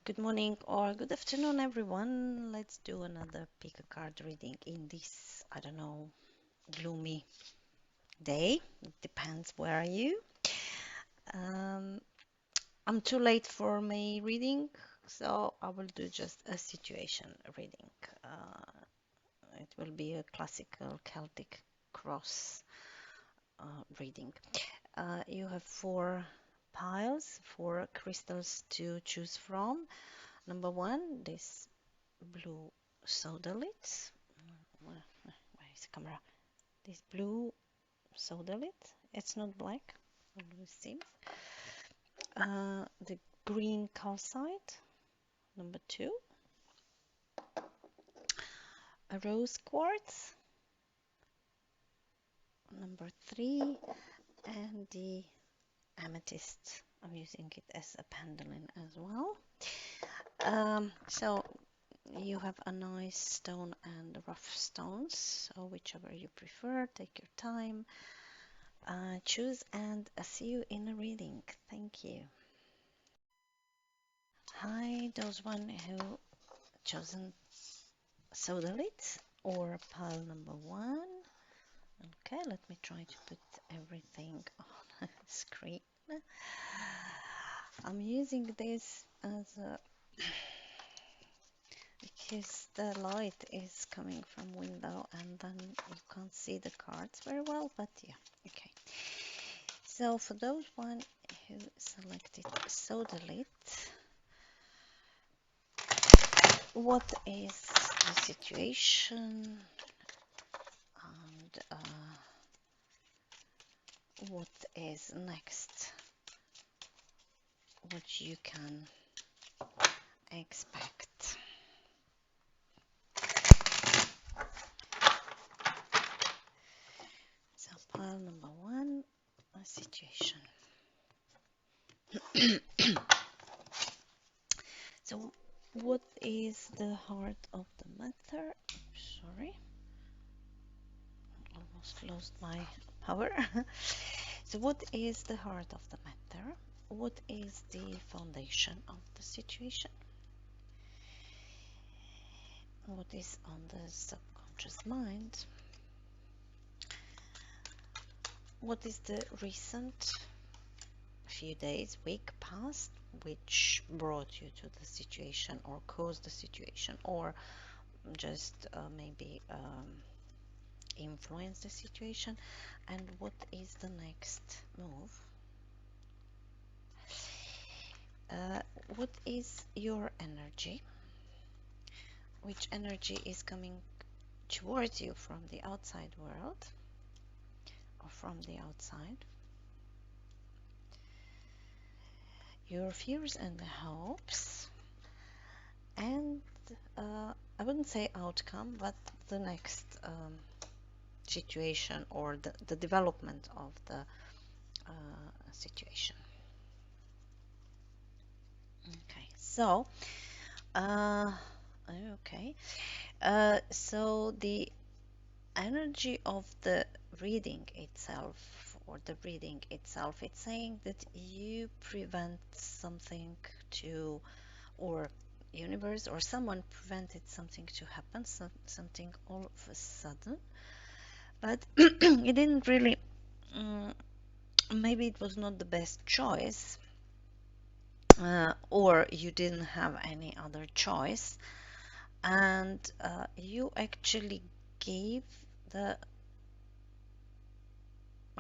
Good morning or good afternoon, everyone. Let's do another pick a card reading in this, I don't know, gloomy day. It depends where are you. Um, I'm too late for my reading, so I will do just a situation reading. It will be a classical Celtic cross reading. You have four piles, four crystals to choose from. Number one, this blue sodalite. Where is the camera? This blue sodalite. It's not black. It seems. The green calcite. Number two. A rose quartz. Number three. And the amethyst. I'm using it as a pendulum as well. So you have a nice stone and rough stones. So whichever you prefer, take your time. Choose and see you in a reading. Thank you. Hi, those one who chosen sodalite or pile number one. Okay, let me try to put everything on a screen. I'm using this as a because the light is coming from window and then you can't see the cards very well, but yeah, okay. So for those one who selected sodalite, what is the situation and what is next, what you can expect. So pile number one, a situation. So what is the heart of the matter? Sorry, almost lost my power. So what is the heart of the matter? What is the foundation of the situation? What is on the subconscious mind? What is the recent few days, week past, which brought you to the situation or caused the situation or just maybe influence the situation, and what is the next move? What is your energy? Which energy is coming towards you from the outside world or from the outside? Your fears and hopes, and I wouldn't say outcome, but the next situation or the development of the situation. Okay, so okay, so the energy of the reading itself or the reading itself, it's saying that you prevent something to, or universe or someone prevented something to happen, something all of a sudden, but it didn't really, maybe it was not the best choice, or you didn't have any other choice, and you actually gave the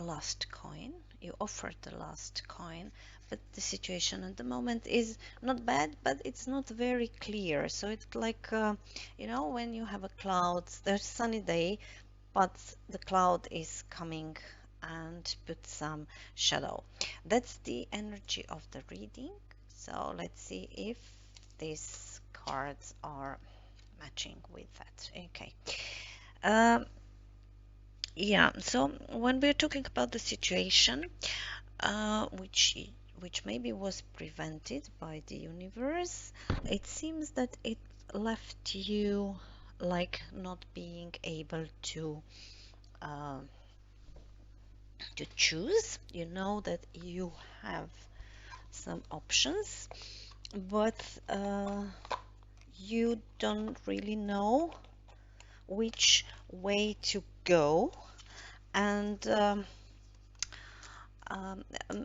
last coin, you offered the last coin, but the situation at the moment is not bad, but it's not very clear. So it's like, you know, when you have a cloud, there's a sunny day, but the cloud is coming and put some shadow. That's the energy of the reading. So let's see if these cards are matching with that. Okay. Yeah, so when we're talking about the situation, which maybe was prevented by the universe, it seems that it left you like not being able uh, to choose. You know that you have some options, but you don't really know which way to go, and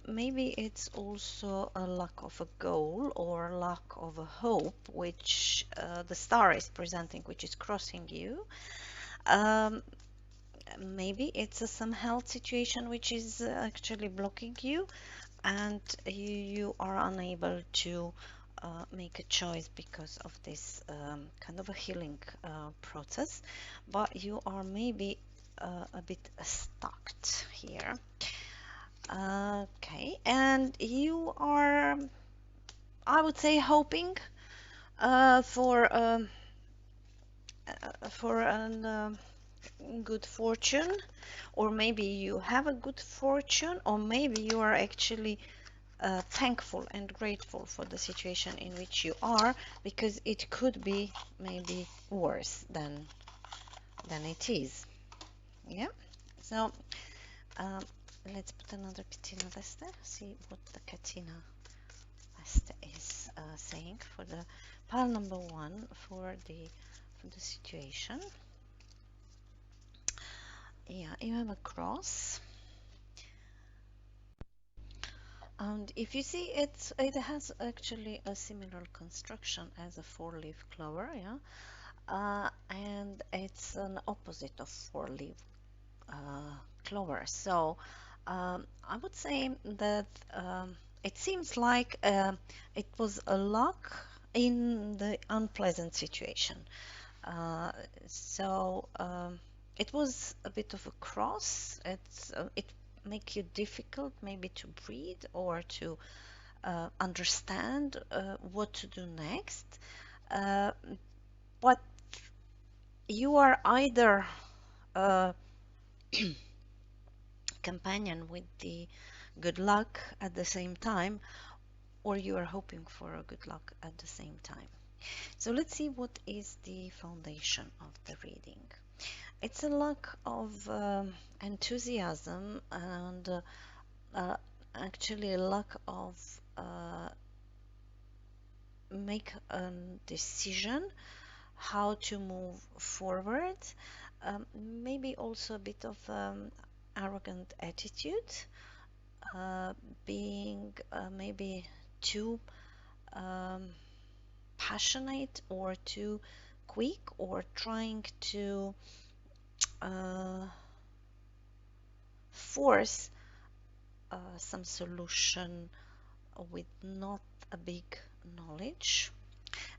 maybe it's also a lack of a goal or lack of a hope, which the star is presenting, which is crossing you. Um, Maybe it's some health situation which is actually blocking you, and you are unable to make a choice because of this kind of a healing process, but you are maybe a bit stuck here. Okay, and you are, I would say, hoping uh, for um, for an good fortune, or maybe you have a good fortune, or maybe you are actually thankful and grateful for the situation in which you are, because it could be maybe worse than it is. Yeah. So um, let's put another Katina Veste. See what the Katina Veste is saying for the pile number one for the situation. Yeah, you have a cross. And if you see it has actually a similar construction as a four-leaf clover, yeah, and it's an opposite of four-leaf clover. So I would say that it seems like it was a luck in the unpleasant situation. Uh, so it was a bit of a cross. It make you difficult maybe to breathe or to understand what to do next. Uh, but you are either a companion with the good luck at the same time, or you are hoping for a good luck at the same time. So let's see what is the foundation of the reading. It's a lack of enthusiasm and uh, actually a lack of make a decision how to move forward. Maybe also a bit of arrogant attitude, uh, being maybe too um, passionate or too quick, or trying to uh, force some solution with not a big knowledge.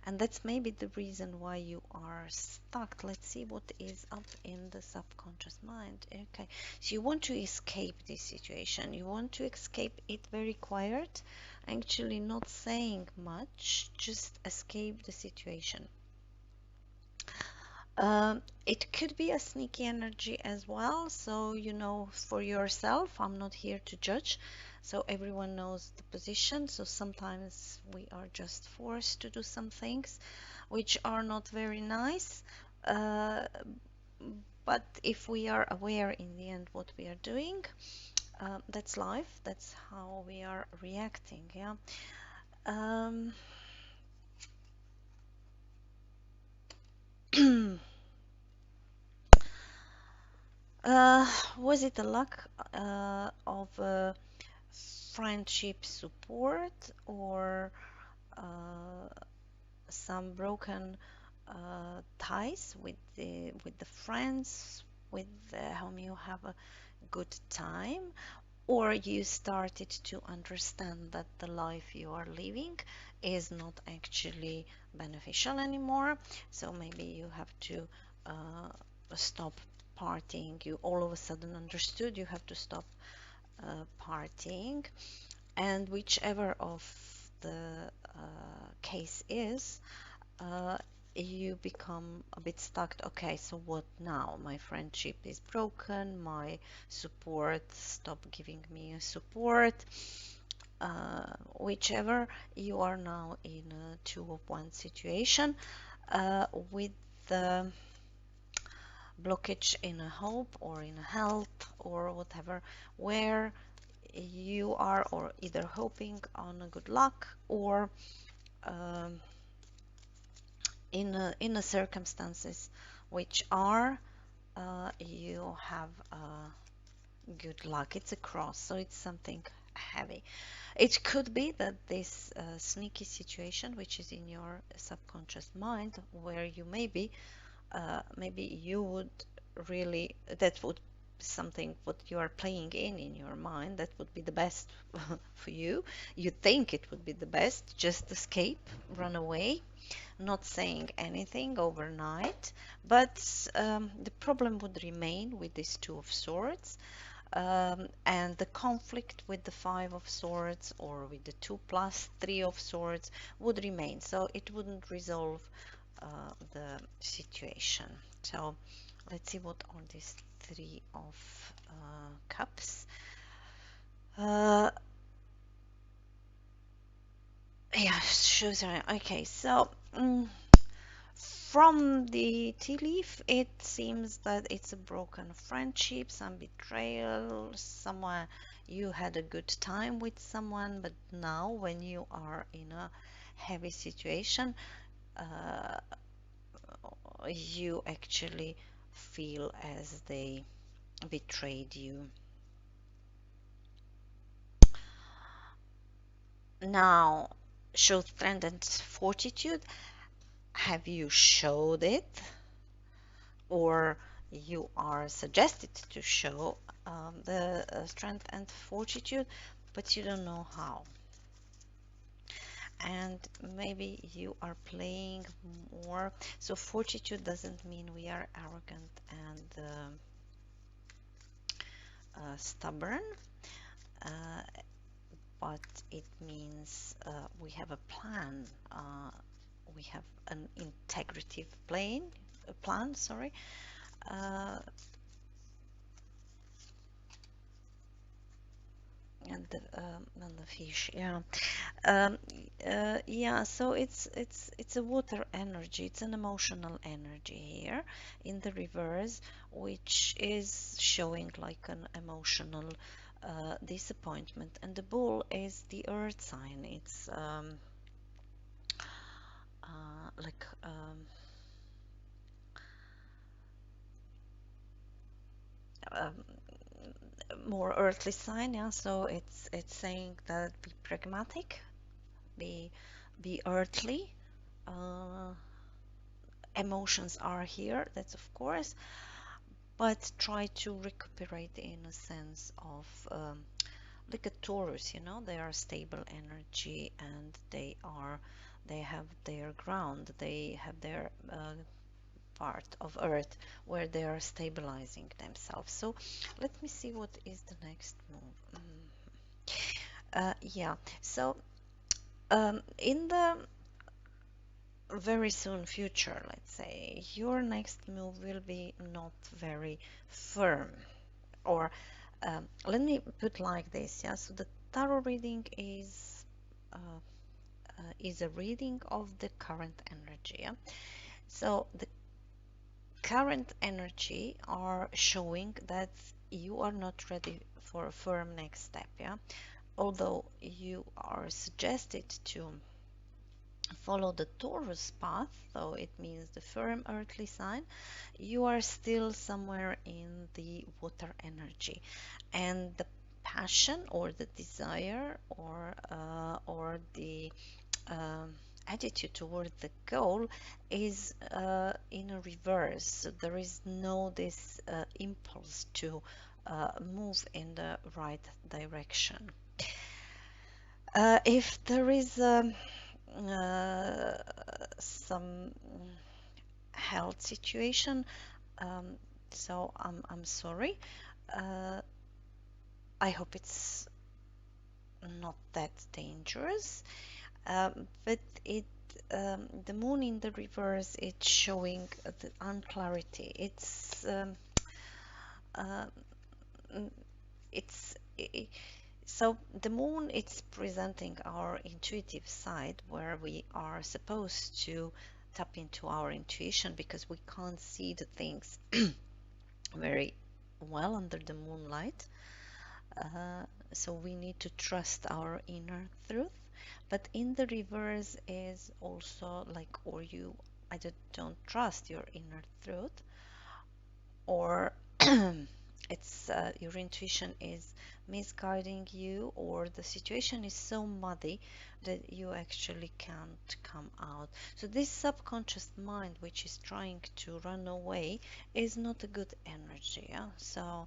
And that's maybe the reason why you are stuck. Let's see what is up in the subconscious mind. Okay, so you want to escape this situation. You want to escape it very quiet, actually not saying much, just escape the situation. It could be a sneaky energy as well. So, you know, for yourself, I'm not here to judge. So everyone knows the position. So sometimes we are just forced to do some things which are not very nice. Uh, but if we are aware in the end what we are doing, that's life. That's how we are reacting. Yeah. Um, uh, was it a lack of friendship support, or uh, some broken ties with the friends with whom you have a good time, or you started to understand that the life you are living is not actually beneficial anymore, so maybe you have to stop partying. You all of a sudden understood you have to stop partying, and whichever of the case is, uh, you become a bit stuck. Okay, so what now? My friendship is broken, my support stop giving me a support. Whichever, you are now in a two of one situation with the blockage in a hope or in a health or whatever, where you are or either hoping on a good luck, or um, in a circumstances which are you have good luck. It's a cross, so it's something heavy. It could be that this sneaky situation, which is in your subconscious mind, where you maybe you would really, that would something what you are playing in your mind, that would be the best for you. You think it would be the best, just escape, run away, not saying anything overnight. But the problem would remain with this Two of Swords, and the conflict with the Five of Swords or with the 2 plus 3 of Swords would remain. So it wouldn't resolve the situation. So let's see what are these Three of Cups. Uh, yeah, shows. Okay, so. From the tea leaf, it seems that it's a broken friendship, some betrayal, someone you had a good time with someone, but now when you are in a heavy situation, uh, you actually feel as they betrayed you. Now, show strength and fortitude. Have you showed it? Or you are suggested to show the strength and fortitude, but you don't know how. And maybe you are playing more. So fortitude doesn't mean we are arrogant and stubborn, uh, but it means we have a plan. We have an integrative plan, sorry. Uh, and the fish, yeah. um, yeah, so it's a water energy, it's an emotional energy here in the reverse, which is showing like an emotional disappointment. And the bull is the earth sign. It's like um, more earthly sign, yeah. So it's saying that be pragmatic, be earthly. uh, Emotions are here, that's of course, but try to recuperate in a sense of like a Taurus, you know, they are stable energy, and they have their ground, they have their part of earth where they are stabilizing themselves. So let me see what is the next move. Yeah, so in the very soon future, let's say, your next move will be not very firm. Or let me put like this, yeah. So the tarot reading is a reading of the current energy, yeah? So the current energy are showing that you are not ready for a firm next step, yeah. Although you are suggested to follow the Taurus path, so it means the firm earthly sign, you are still somewhere in the water energy, and the passion or the desire or the um, attitude toward the goal is in a reverse. So there is no this impulse to move in the right direction. If there is uh, some health situation, um, so I'm sorry. Uh, I hope it's not that dangerous. But the moon in the reverse, it's showing the unclarity. Uh, mm, it's so the moon, it's presenting our intuitive side where we are supposed to tap into our intuition because we can't see the things very well under the moonlight. So we need to trust our inner truth. but in the reverse is also like, or you either don't trust your inner truth, or it's your intuition is misguiding you, or the situation is so muddy that you actually can't come out. So this subconscious mind which is trying to run away is not a good energy, yeah? So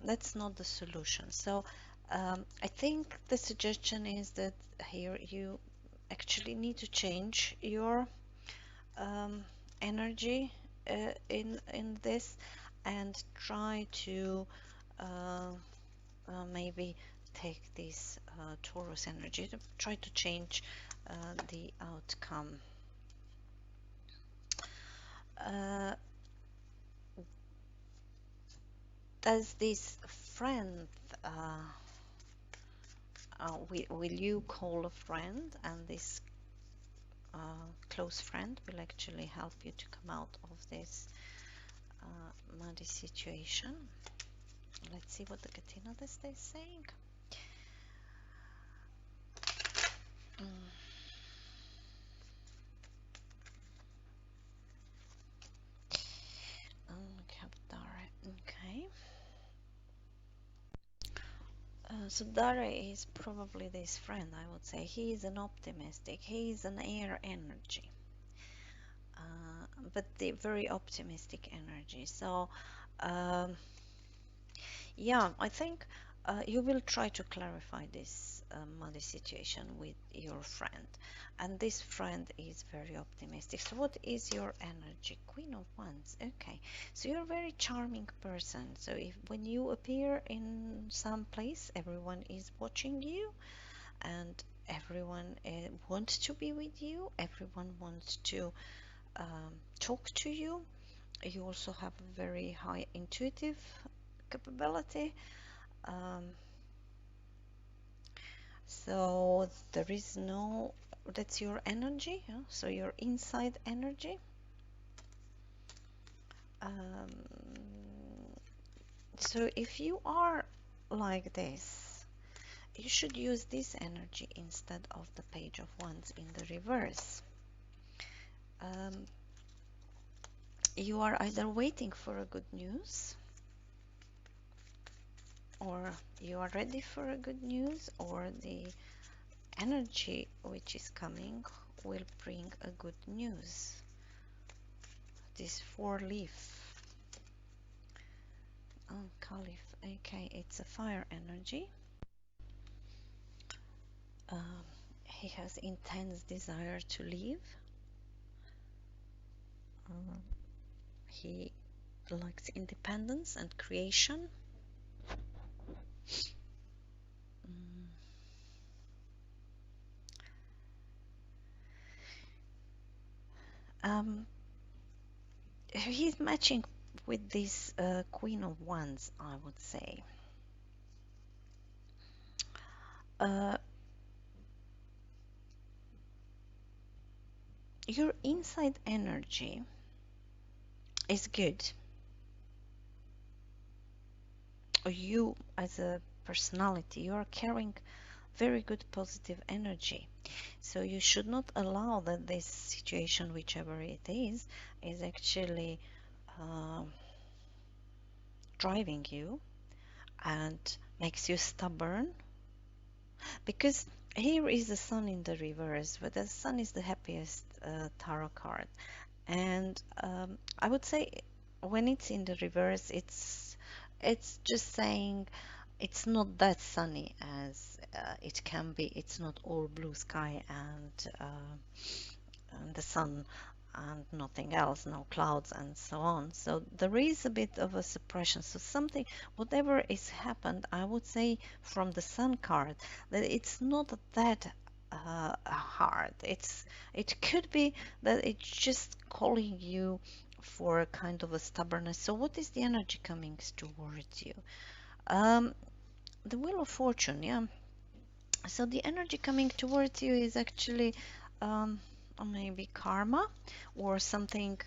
that's not the solution. So I think the suggestion is that here you actually need to change your um, energy in this, and try to uh, maybe take this Taurus energy to try to change the outcome. Uh, does this friend, will you call a friend, and this close friend will actually help you to come out of this muddy situation? Let's see what the Katina is saying. Okay. So Dara is probably this friend, I would say. He is an optimistic. He is an air energy, but the very optimistic energy. So, um, yeah, I think you will try to clarify this muddy situation with your friend, and this friend is very optimistic. So what is your energy? Queen of Wands. Okay, so you're a very charming person. So if when you appear in some place, everyone is watching you, and everyone wants to be with you, everyone wants to talk to you. You also have a very high intuitive capability. um, so there is no, that's your energy, yeah? So your inside energy. um, so if you are like this, you should use this energy instead of the Page of Wands in the reverse. um, you are either waiting for a good news, or you are ready for a good news, or the energy which is coming will bring a good news. This four-leaf, oh, Caliph, okay, it's a fire energy. um, he has intense desire to live. He likes independence and creation. Mm. He's matching with this Queen of Wands, I would say. Uh, your inside energy is good. You as a personality, you are carrying very good positive energy. So you should not allow that this situation, whichever it is actually uh, driving you and makes you stubborn. Because here is the Sun in the reverse, but the Sun is the happiest tarot card. And I would say when it's in the reverse, it's just saying it's not that sunny as it can be. It's not all blue sky and the sun and nothing else, no clouds and so on. So there is a bit of a suppression. So something, whatever is happened, I would say from the Sun card, that it's not that hard. It could be that it's just calling you for a kind of a stubbornness. So what is the energy coming towards you? Um, the Wheel of Fortune, yeah. So the energy coming towards you is actually maybe karma or something.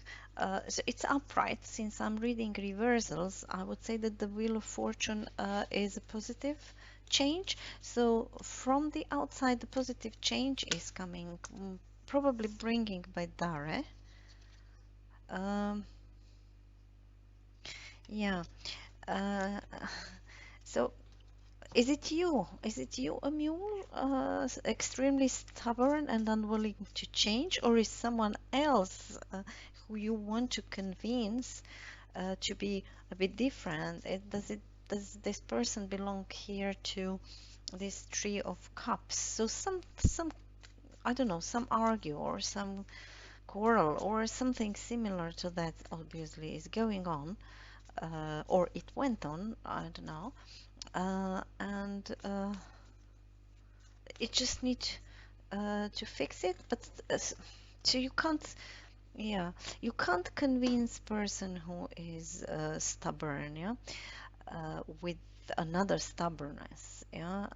So it's upright. Since I'm reading reversals, I would say that the Wheel of Fortune is a positive change. So from the outside, the positive change is coming, probably bringing by Dare. Um, yeah. Uh, so is it you? Is it you, a mule, extremely stubborn and unwilling to change, or is someone else who you want to convince to be a bit different? Does this person belong here to this Three of Cups? So some I don't know, some argue or some quarrel or something similar to that obviously is going on, or it went on, I don't know, and it just need to fix it, but so you can't, yeah, you can't convince person who is stubborn, yeah, with another stubbornness, yeah.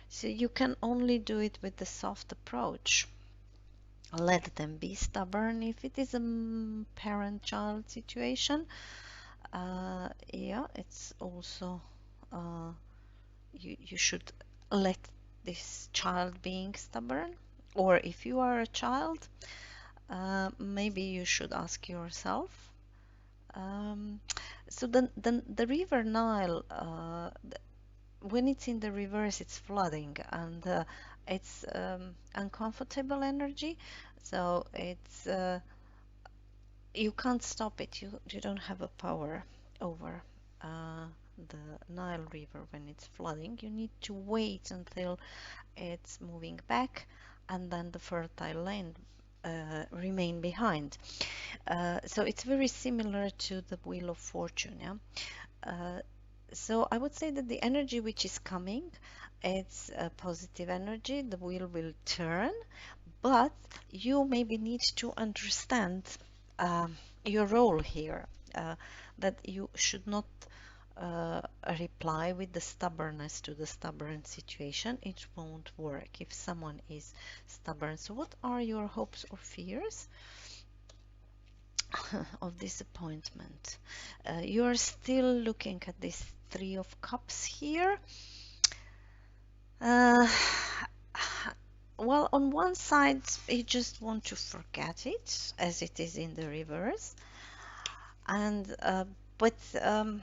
So you can only do it with the soft approach. Let them be stubborn if it is a parent-child situation. Yeah, it's also you should let this child being stubborn. Or if you are a child, maybe you should ask yourself. Um, so the River Nile, when it's in the reverse, it's flooding and it's uncomfortable energy. So it's you can't stop it. You don't have a power over the Nile River when it's flooding. You need to wait until it's moving back, and then the fertile land remain behind. So it's very similar to the Wheel of Fortune. Yeah. So I would say that the energy which is coming, it's a positive energy. The wheel will turn, but you maybe need to understand your role here, that you should not uh, reply with the stubbornness to the stubborn situation. It won't work if someone is stubborn. So what are your hopes or fears of disappointment? You're still looking at this Three of Cups here. Uh, well, on one side, you just want to forget it as it is in the reverse, and but uh,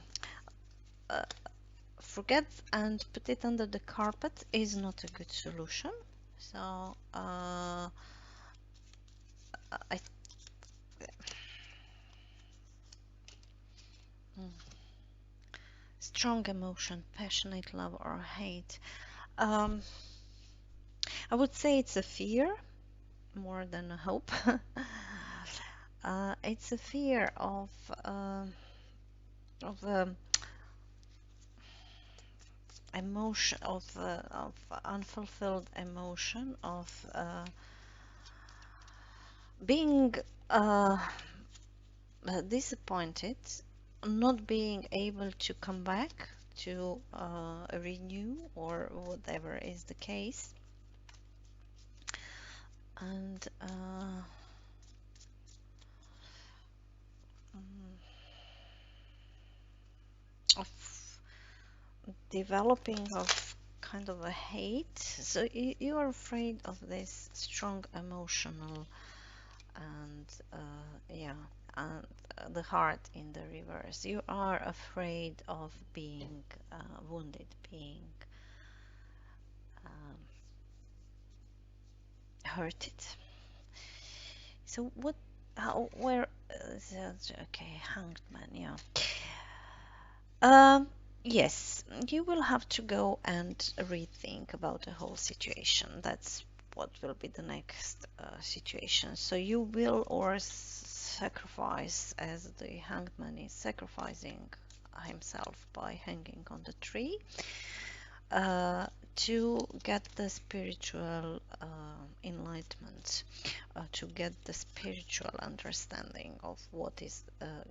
forget and put it under the carpet is not a good solution. So I mm, strong emotion, passionate love or hate. Um, I would say it's a fear more than a hope. It's a fear of emotion, of unfulfilled emotion, of being uh, disappointed, not being able to come back to renew or whatever is the case, and of developing of kind of a hate. So you are afraid of this strong emotional and yeah, and the heart in the reverse. You are afraid of being wounded, being um, hurted. So what? How? Where? Okay, Hanged Man. Yeah. Um. Yes, you will have to go and rethink about the whole situation. That's what will be the next situation. So you will or sacrifice, as the hanged man is sacrificing himself by hanging on the tree, uh, to get the spiritual enlightenment, to get the spiritual understanding of what is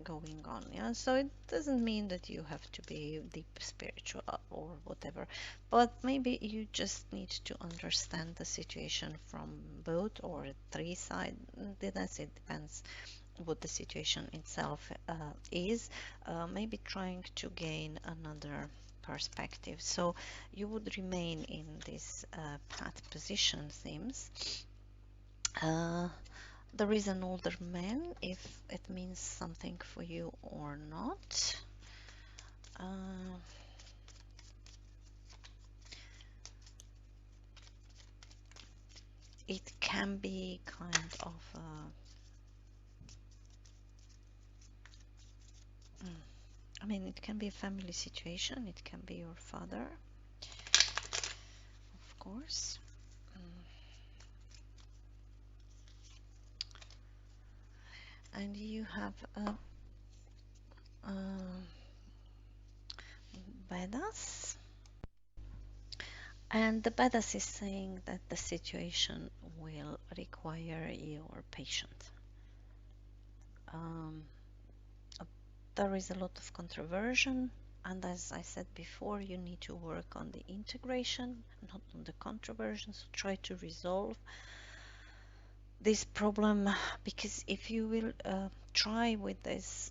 going on. Yeah, so it doesn't mean that you have to be deep spiritual or whatever, but maybe you just need to understand the situation from both or three sides. It depends what the situation itself is. Maybe trying to gain another perspective. So you would remain in this path position, seems. There is an older man, if it means something for you or not. It can be kind of I mean, it can be a family situation, it can be your father, of course. And you have a badass, and the badass is saying that the situation will require your patience. There is a lot of controversy, and as I said before, you need to work on the integration, not on the controversy. So try to resolve this problem, because if you will try with this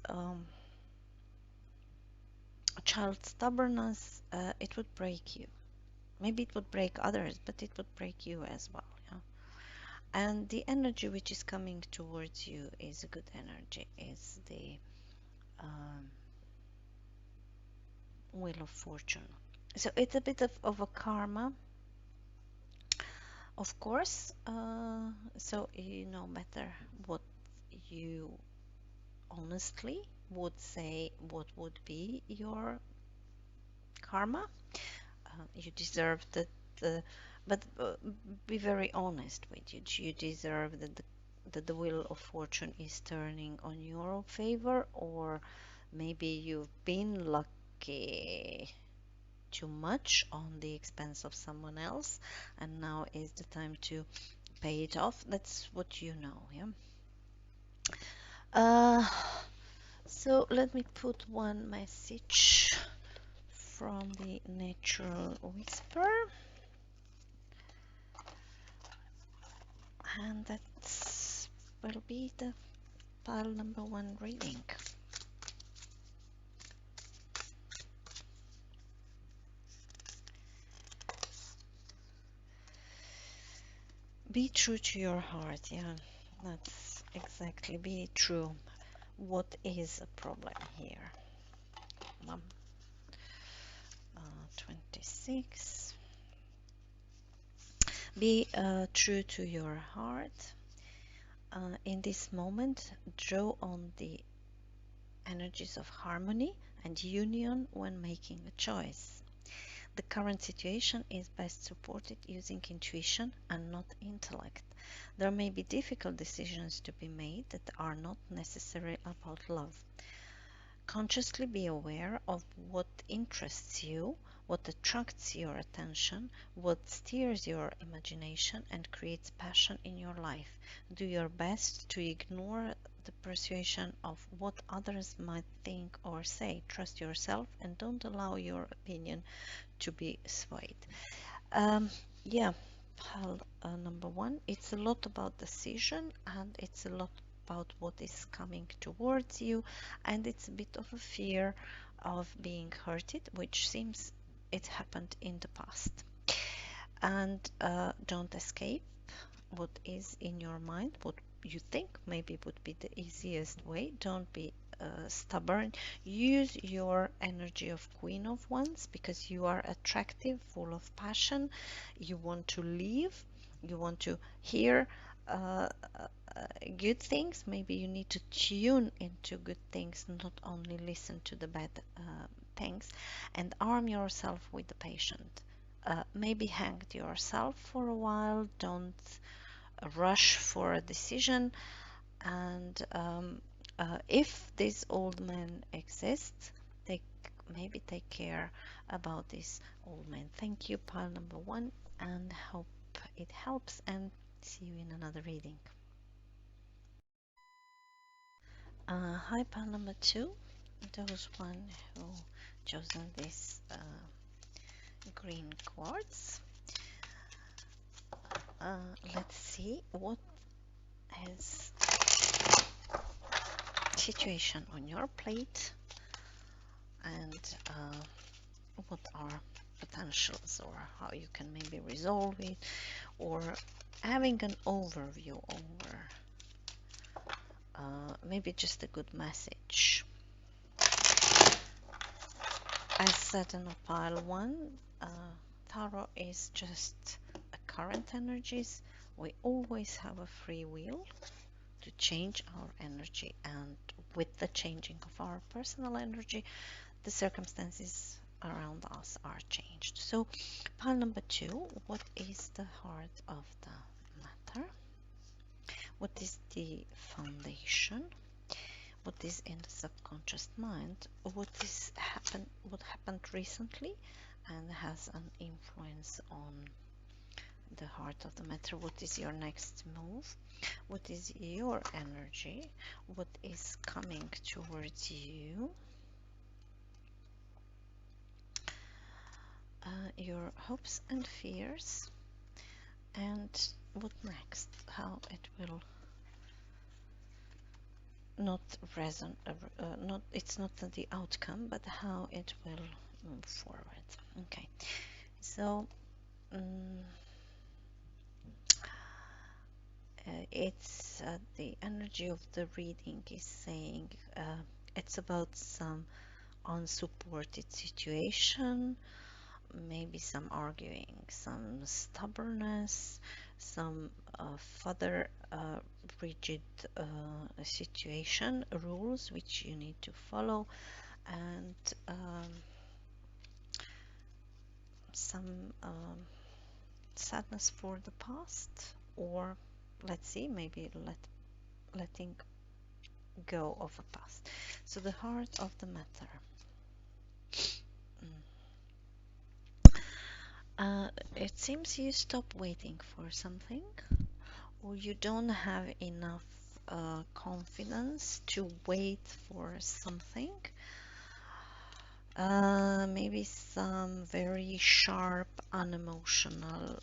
child stubbornness, it would break you. Maybe it would break others, but it would break you as well. Yeah? And the energy which is coming towards you is a good energy, is the Wheel of Fortune. So it's a bit of a karma, of course. So you know better what you honestly would say, what would be your karma. You deserve but be very honest with you. You deserve that the Wheel of Fortune is turning on your favor, or maybe you've been lucky too much on the expense of someone else, and now is the time to pay it off. That's what you know, yeah. So let me put one message from the Natural Whisper, and that will be the pile number 1 reading. Be true to your heart. Yeah, that's exactly, be true. What is a problem here? 26. Be true to your heart. In this moment, draw on the energies of harmony and union when making a choice. The current situation is best supported using intuition and not intellect. There may be difficult decisions to be made that are not necessarily about love. Consciously be aware of what interests you, what attracts your attention, what steers your imagination and creates passion in your life. Do your best to ignore the persuasion of what others might think or say. Trust yourself and don't allow your opinion to be swayed. Yeah, pile number 1, it's a lot about decision, and it's a lot about what is coming towards you, and it's a bit of a fear of being hurted, which seems it happened in the past. And don't escape what is in your mind, what you think maybe would be the easiest way. Don't be stubborn. Use your energy of Queen of Wands, because you are attractive, full of passion. You want to live, you want to hear good things. Maybe you need to tune into good things, not only listen to the bad things. And arm yourself with the patient. Maybe hang yourself for a while. Don't rush for a decision. And if this old man exists, maybe take care about this old man. Thank you, pile number 1, and hope it helps, and see you in another reading. Hi, pile number 2, those one who chosen this green quartz. Let's see what is situation on your plate, and what are potentials, or how you can maybe resolve it, or having an overview over maybe just a good message. I said in a pile one, Tarot is just a current energies. We always have a free will to change our energy, and with the changing of our personal energy, the circumstances around us are changed. So pile number two, what is the heart of the matter? What is the foundation? What is in the subconscious mind? What happened recently and has an influence on the heart of the matter? What is your next move? What is your energy? What is coming towards you? Your hopes and fears, and what next? How it will not resonate, not it's not the outcome, but how it will move forward. Okay, so it's the energy of the reading is saying it's about some unsupported situation, maybe some arguing, some stubbornness, some further rigid situation rules which you need to follow, and some sadness for the past, or let's see, maybe letting go of a past. So the heart of the matter. It seems you stop waiting for something, or you don't have enough confidence to wait for something. Maybe some very sharp, unemotional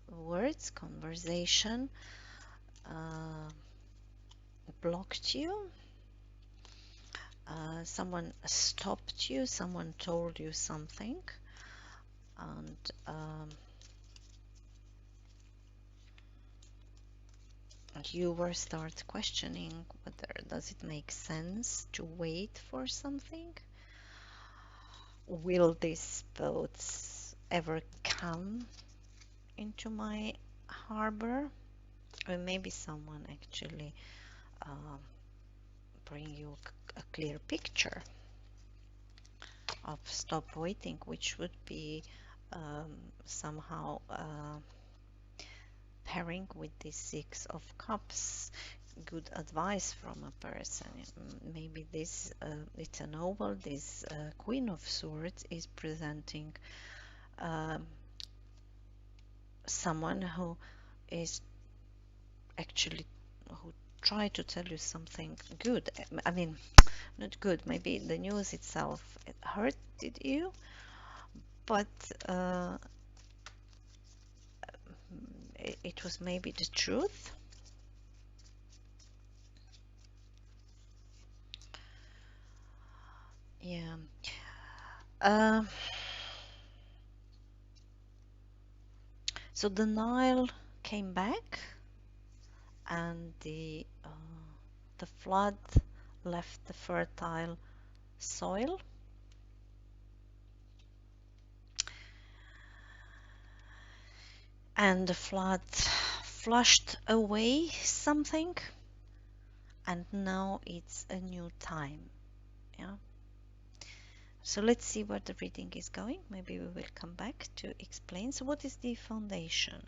words, conversation blocked you. Someone stopped you, someone told you something, and you were start questioning whether does it make sense to wait for something. Will these boats ever come into my harbor? Or maybe someone actually bring you a clear picture of stop waiting, which would be somehow pairing with the Six of Cups. Good advice from a person. Maybe this it's a noble. This Queen of Swords is presenting someone who is actually who try to tell you something good. I mean, not good. Maybe the news itself it hurted you, but it was maybe the truth. Yeah. So the Nile came back, and the flood left the fertile soil. And the flood flushed away something, and now it's a new time. Yeah. So let's see where the reading is going. Maybe we will come back to explain. So what is the foundation?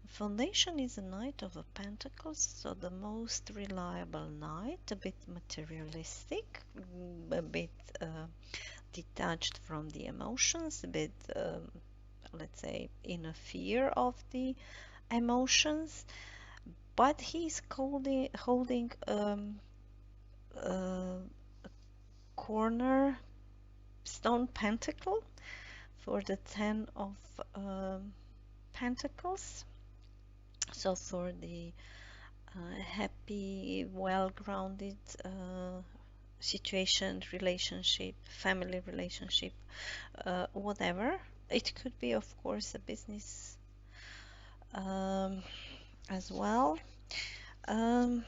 Foundation is a Knight of Pentacles, so the most reliable knight, a bit materialistic, a bit detached from the emotions, a bit, let's say, in a fear of the emotions, but he's holding a cornerstone pentacle for the Ten of Pentacles. So for the happy, well-grounded situation, relationship, family relationship, whatever. It could be, of course, a business um, as well. Um,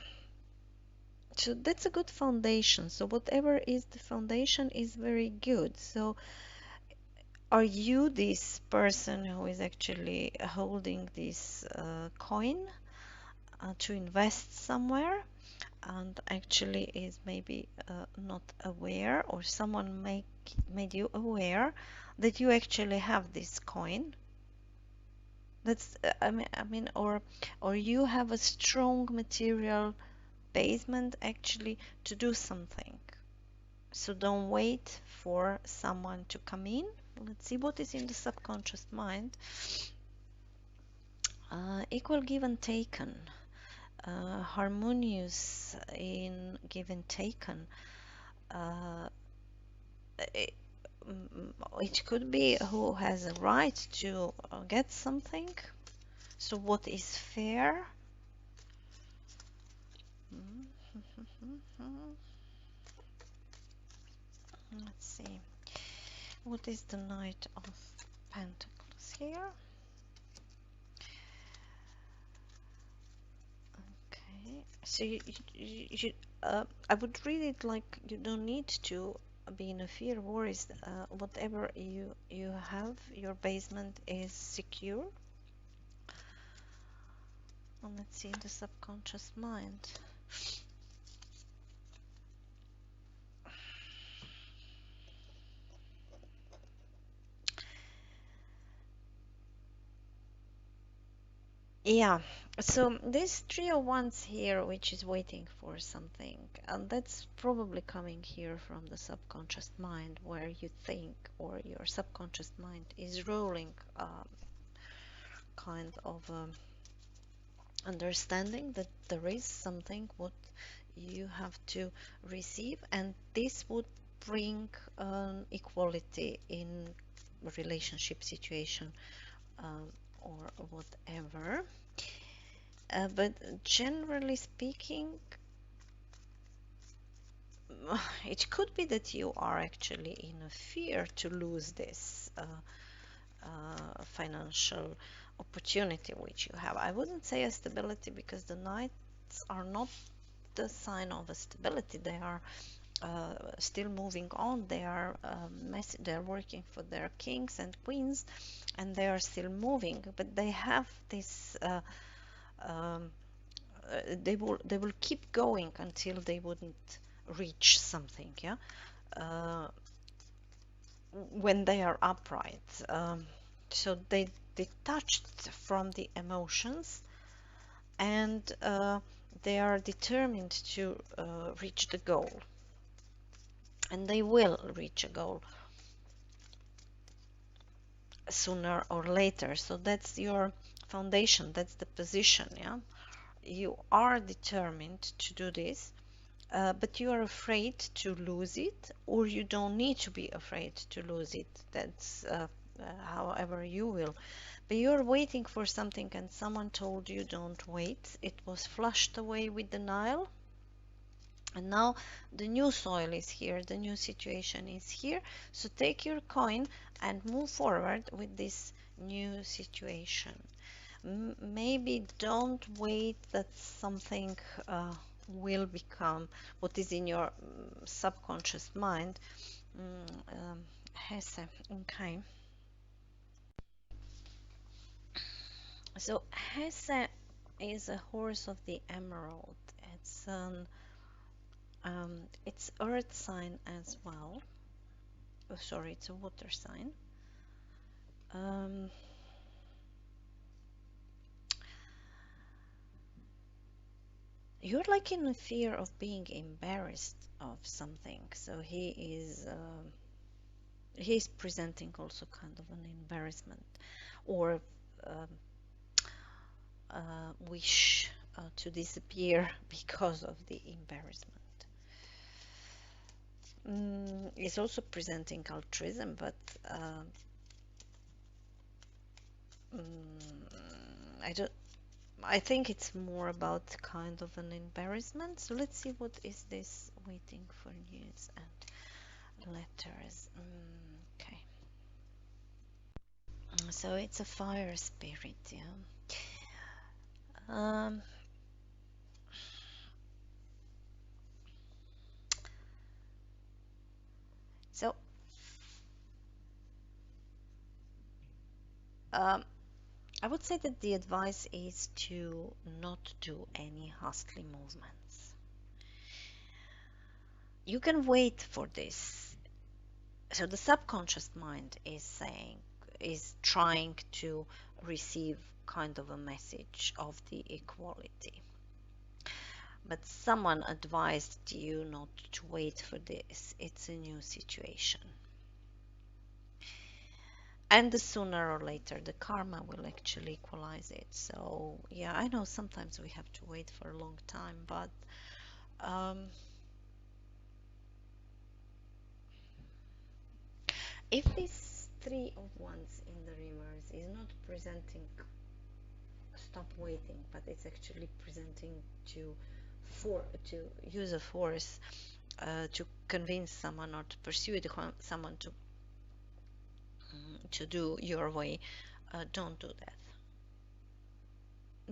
so that's a good foundation. So whatever is the foundation is very good. So are you this person who is actually holding this coin to invest somewhere and actually is maybe not aware, or someone made you aware that you actually have this coin? That's I mean, or you have a strong material basement actually to do something. So don't wait for someone to come in. Let's see what is in the subconscious mind. Equal give and taken, harmonious in give and taken. Uh, it, it could be who has a right to get something. So what is fair? Let's see. What is the Knight of Pentacles here? Okay. So I would read it like you don't need to be in a fear, worries. Whatever you have, your basement is secure. And let's see the subconscious mind. Yeah, so this Three of Wands here, which is waiting for something, and that's probably coming here from the subconscious mind, where you think, or your subconscious mind is rolling kind of understanding that there is something what you have to receive, and this would bring equality in a relationship situation, um, or whatever. But generally speaking, it could be that you are actually in a fear to lose this financial opportunity which you have. I wouldn't say a stability, because the knights are not the sign of a stability. They are still moving on. They are they're working for their kings and queens, and they are still moving. But they have this. Um, they will keep going until they wouldn't reach something. Yeah. Uh, when they are upright. So they detached from the emotions, and they are determined to reach the goal, and they will reach a goal sooner or later. So that's your foundation, that's the position. Yeah, you are determined to do this, but you are afraid to lose it, or you don't need to be afraid to lose it. That's however you will. But you're waiting for something, and someone told you don't wait. It was flushed away with the Nile, and now the new soil is here, the new situation is here. So take your coin and move forward with this new situation. Maybe don't wait that something will become what is in your subconscious mind. Hesse, okay. So Hesse is a horse of the emerald. It's earth sign as well. Oh, sorry, it's a water sign. You're like in a fear of being embarrassed of something. So he's presenting also kind of an embarrassment, or um, wish to disappear because of the embarrassment. It's also presenting altruism, but I don't. I think it's more about kind of an embarrassment. So let's see what is this waiting for news and letters. Okay. So it's a fire spirit, yeah. Um, so um, I would say that the advice is to not do any hastily movements. You can wait for this. So the subconscious mind is saying, is trying to receive kind of a message of the equality. But someone advised you not to wait for this. It's a new situation. And sooner or later, the karma will actually equalize it. So, yeah, I know sometimes we have to wait for a long time, but um, if this Three of Wands in the reverse is not presenting stop waiting, but it's actually presenting to to use a force to convince someone or to persuade someone to do your way, don't do that.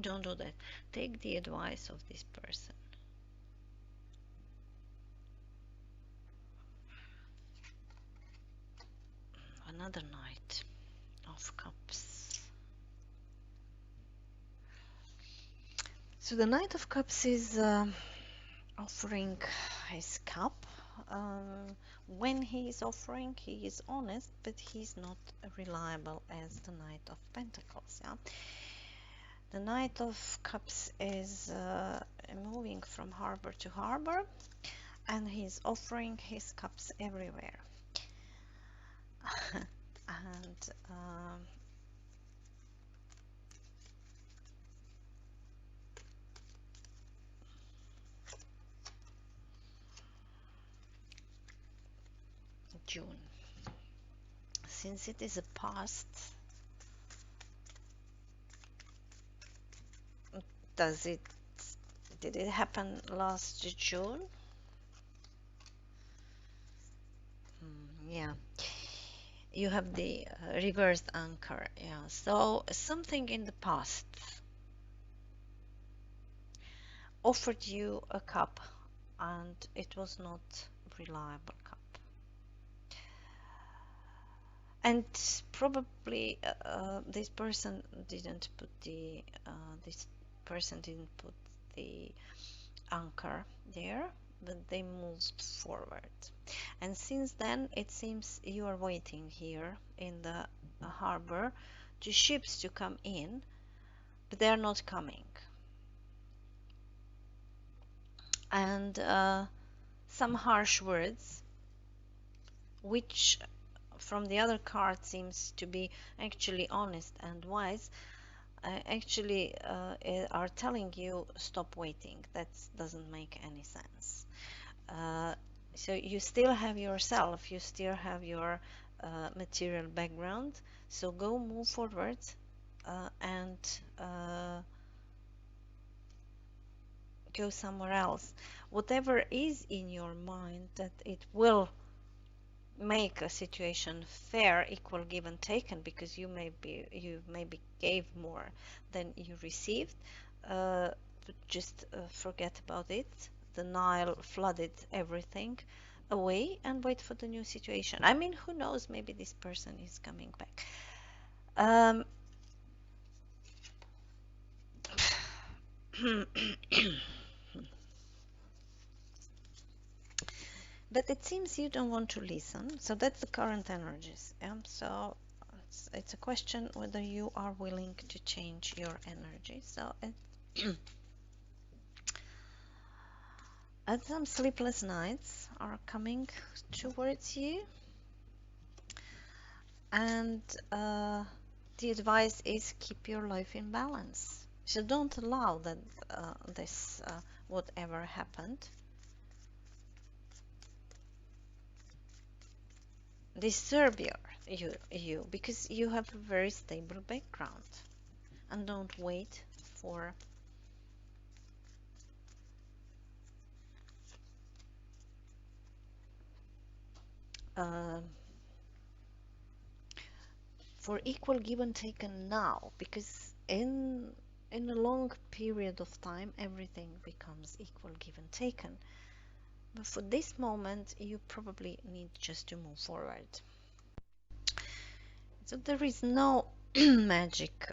Don't do that. Take the advice of this person. Another Knight of Cups. So the Knight of Cups is offering his cup. When he is offering, he is honest, but he's not reliable as the Knight of Pentacles. Yeah, the Knight of Cups is moving from harbor to harbor, and he's offering his cups everywhere. And June, since it is a past, did it happen last June? Yeah, you have the reversed anchor. Yeah, so something in the past offered you a cup and it was not reliable cup. And probably this person didn't put the anchor there, but they moved forward. And since then, it seems you are waiting here in the harbor to ships to come in, but they're not coming. And some harsh words, which from the other card seems to be actually honest and wise, actually are telling you stop waiting. That doesn't make any sense. So you still have yourself, you still have your material background, so go move forward and go somewhere else. Whatever is in your mind that it will make a situation fair, equal, give and taken, because you maybe gave more than you received, but just forget about it. The Nile flooded everything away and wait for the new situation. I mean, who knows, maybe this person is coming back. But it seems you don't want to listen, so that's the current energies. So it's a question whether you are willing to change your energy. So and some sleepless nights are coming towards you, and the advice is keep your life in balance. So don't allow that this whatever happened disturb you because you have a very stable background, and don't wait for uh, equal give and take now, because in a long period of time everything becomes equal give and taken. But for this moment you probably need just to move forward. So there is no magic,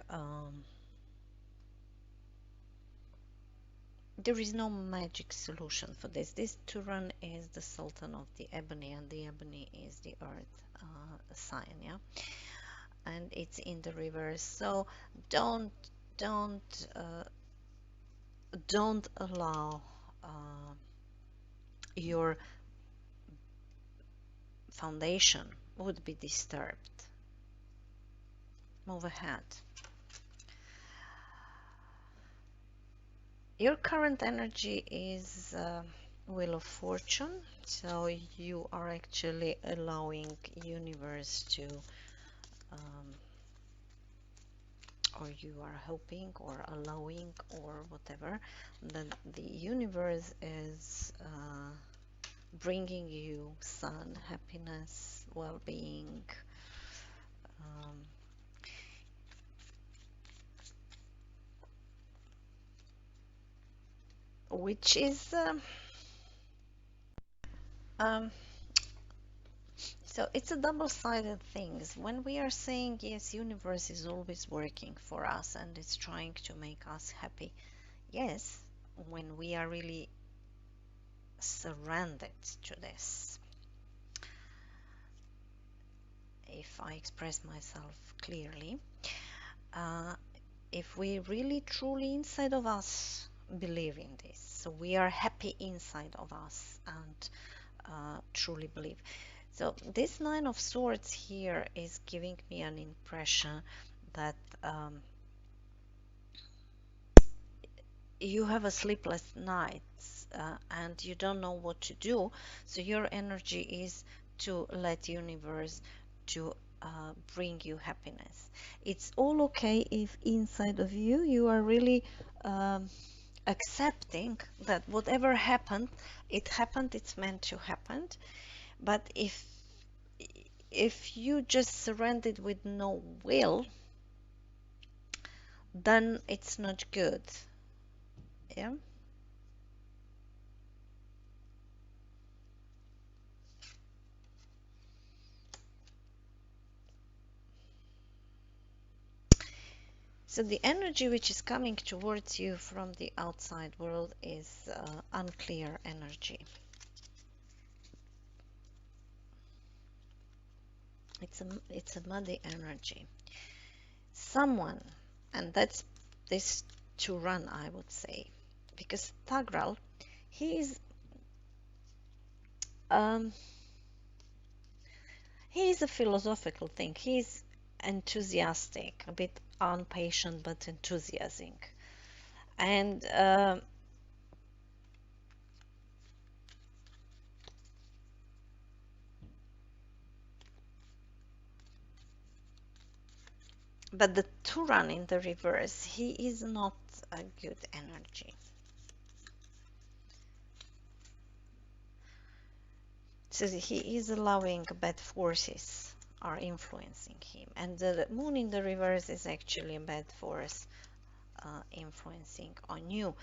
there is no magic solution for this. This Turan is the Sultan of the Ebony, and the Ebony is the Earth sign, yeah, and it's in the reverse. So don't don't uh, don't allow your foundation would be disturbed. Move ahead. Your current energy is Wheel of Fortune, so you are actually allowing universe to um, or you are hoping or allowing or whatever, that the universe is bringing you sun, happiness, well-being, um, which is um, so it's a double-sided thing. When we are saying yes, universe is always working for us and it's trying to make us happy. Yes, when we are really surrendered to this. If I express myself clearly, uh, if we really truly inside of us believe in this, so we are happy inside of us and truly believe. So this Nine of Swords here is giving me an impression that you have a sleepless night and you don't know what to do. So your energy is to let universe to bring you happiness. It's all okay if inside of you you are really accepting that whatever happened, it happened, it's meant to happen. But if you just surrendered with no will, then it's not good. Yeah. So the energy which is coming towards you from the outside world is unclear energy. It's a muddy energy. Someone, and that's this Turan, I would say, because Tagral, he is um, he is a philosophical thing. He's enthusiastic, a bit impatient but enthusiastic, and but the Turan in the reverse, he is not a good energy. So he is allowing bad forces are influencing him, and the moon in the reverse is actually a bad force influencing on you.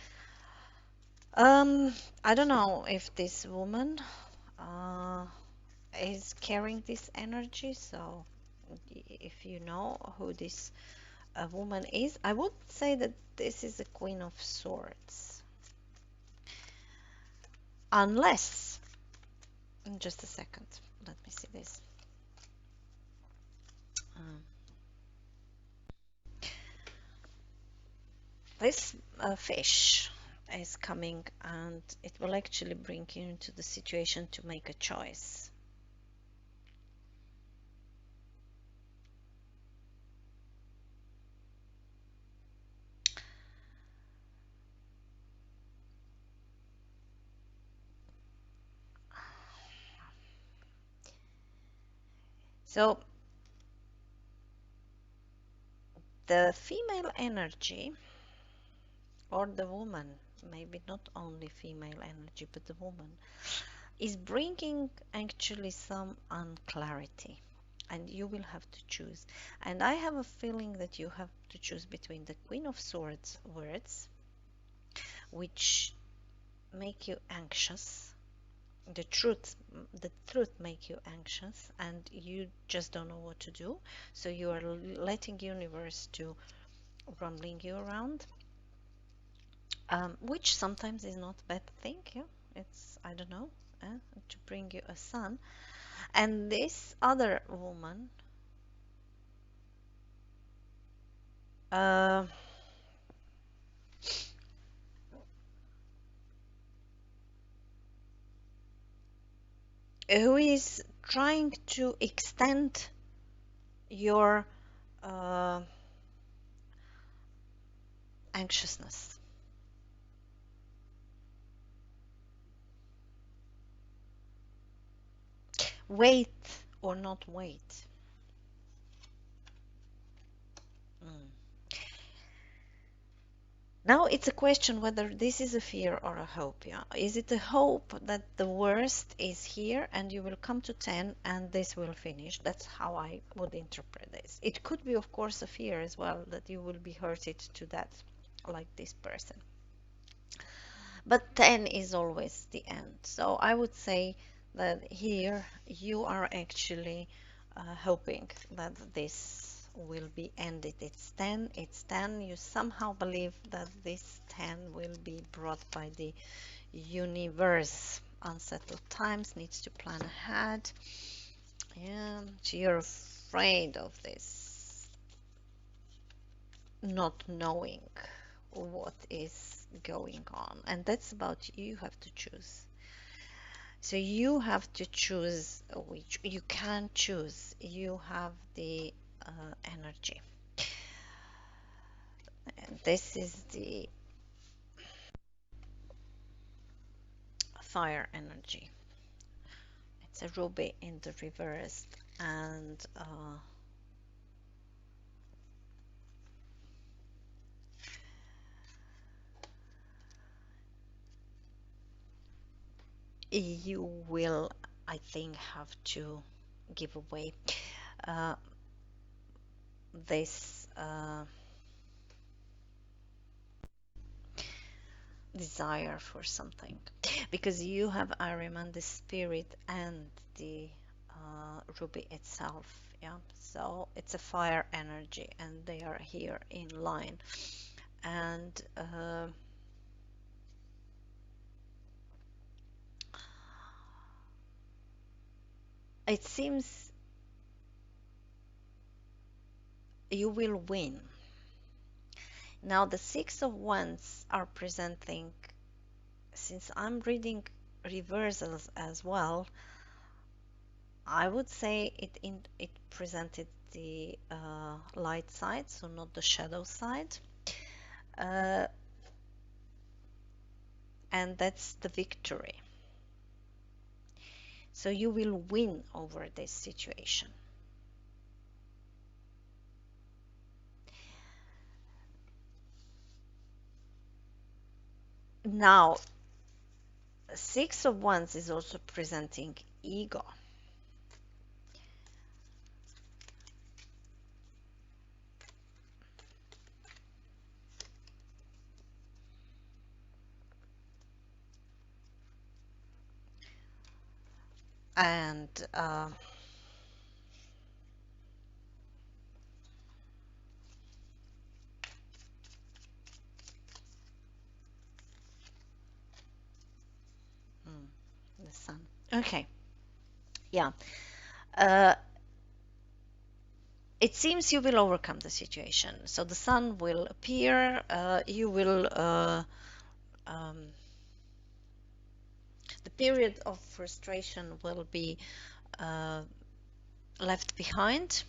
I don't know if this woman uh, is carrying this energy, so if you know who this woman is, I would say that this is the Queen of Swords. Unless, just a second, let me see this. Um, this fish is coming and it will actually bring you into the situation to make a choice. So the female energy or the woman, maybe not only female energy, but the woman, is bringing actually some unclarity, and you will have to choose. And I have a feeling that you have to choose between the Queen of Swords words, which make you anxious. The truth make you anxious, and you just don't know what to do. So you are letting universe to rumbling you around, which sometimes is not a bad thing. Yeah, it's, I don't know, to bring you a son. And this other woman, uh, who is trying to extend your uh, anxiousness. Wait or not wait. Mm. Now it's a question whether this is a fear or a hope. Yeah, is it a hope that the worst is here and you will come to 10 and this will finish? That's how I would interpret this. It could be, of course, a fear as well that you will be hurted to death, like this person. But 10 is always the end. So I would say that here you are actually hoping that this will be ended. It's 10, it's 10. You somehow believe that this 10 will be brought by the universe. Unsettled times, needs to plan ahead. Yeah, so you're afraid of this not knowing what is going on, and that's about you. You have to choose. So you have to choose which you can choose. You have the energy. And this is the fire energy. It's a ruby in the reverse, and you will, I think, have to give away uh, this desire for something, because you have Ahriman, the spirit, and the ruby itself. Yeah, so it's a fire energy, and they are here in line. And it seems you will win. Now the Six of Wands are presenting, since I'm reading reversals as well, I would say it presented the light side, so not the shadow side. Uh, and that's the victory. So you will win over this situation. Now, Six of Wands is also presenting ego. And the Sun. Okay. Yeah. Uh, it seems you will overcome the situation. So the Sun will appear. You will. The period of frustration will be left behind.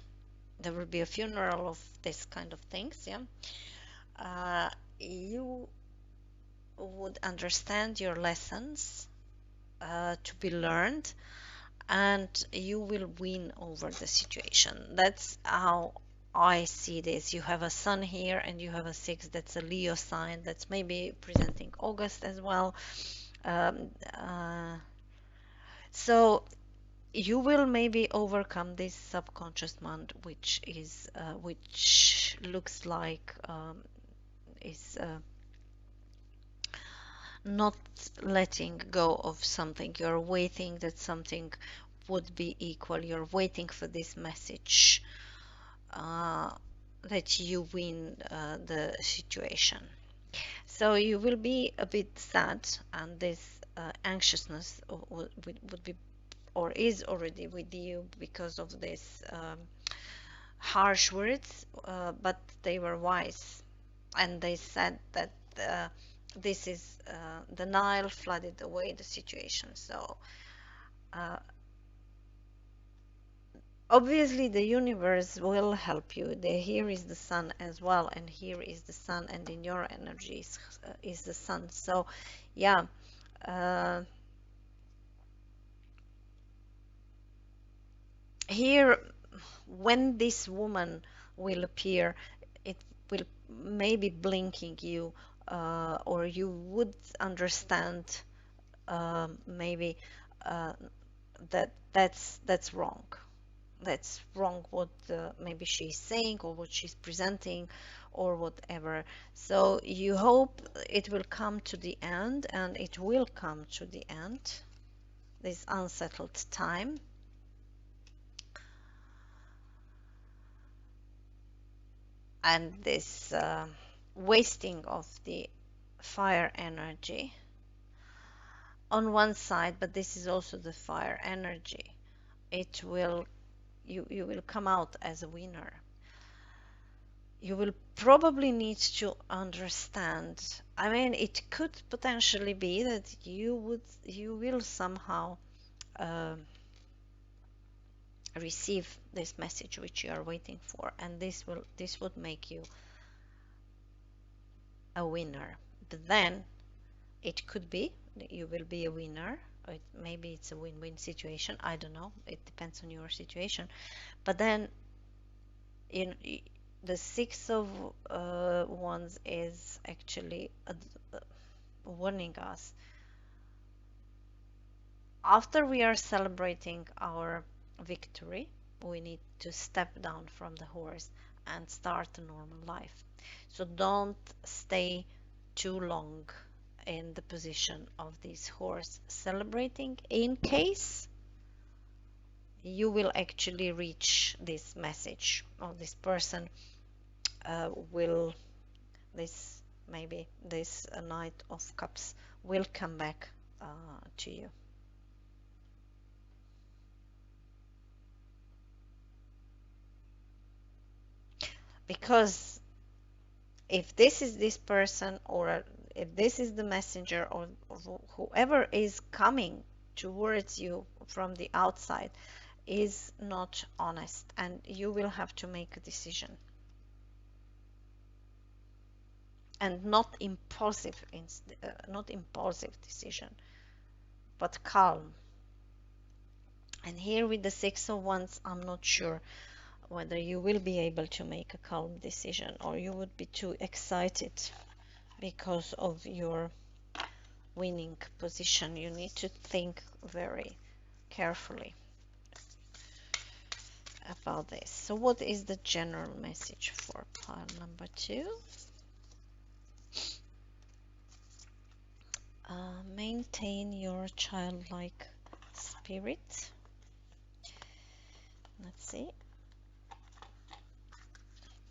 There will be a funeral of this kind of things. Yeah. You would understand your lessons to be learned, and you will win over the situation. That's how I see this. You have a sun here and you have a 6. That's a Leo sign. That's maybe presenting August as well. Um, uh, so you will maybe overcome this subconscious mind, which looks like is not letting go of something. You're waiting that something would be equal. You're waiting for this message uh, that you win the situation. So you will be a bit sad, and this anxiousness would be or is already with you because of this harsh words, but they were wise, and they said that uh, this is the Nile flooded away the situation. So uh, obviously the universe will help you. Here is the sun as well, and here is the sun, and in your energies is the sun. So yeah, uh, here when this woman will appear, it will maybe blinking you, or you would understand maybe uh, that's wrong. That's wrong what maybe she's saying or what she's presenting or whatever. So you hope it will come to the end, and it will come to the end, this unsettled time. And this wasting of the fire energy on one side, but this is also the fire energy. It will you will come out as a winner. You will probably need to understand. I mean, it could potentially be that you will somehow uh, receive this message which you are waiting for, and this would make you a winner. But then it could be that you will be a winner. Or maybe it's a win-win situation. I don't know. It depends on your situation. But then, in the Six of Wands is actually warning us. After we are celebrating our victory, we need to step down from the horse and start a normal life. So don't stay too long in the position of this horse celebrating, in case you will actually reach this message, or this person will this maybe this Knight of Cups will come back to you. Because if this is this person, or if this is the messenger, or whoever is coming towards you from the outside, is not honest, and you will have to make a decision, and not impulsive decision, but calm. And here with the Six of Wands, I'm not sure whether you will be able to make a calm decision, or you would be too excited because of your winning position. You need to think very carefully about this. So what is the general message for pile number 2? Maintain your childlike spirit. Let's see.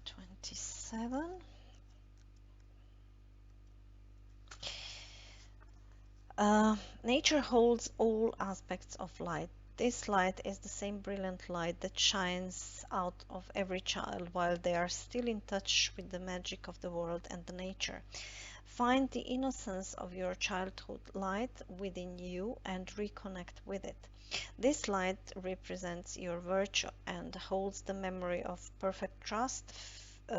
27. Nature holds all aspects of light. This light is the same brilliant light that shines out of every child while they are still in touch with the magic of the world and the nature. Find the innocence of your childhood light within you and reconnect with it. This light represents your virtue and holds the memory of perfect trust,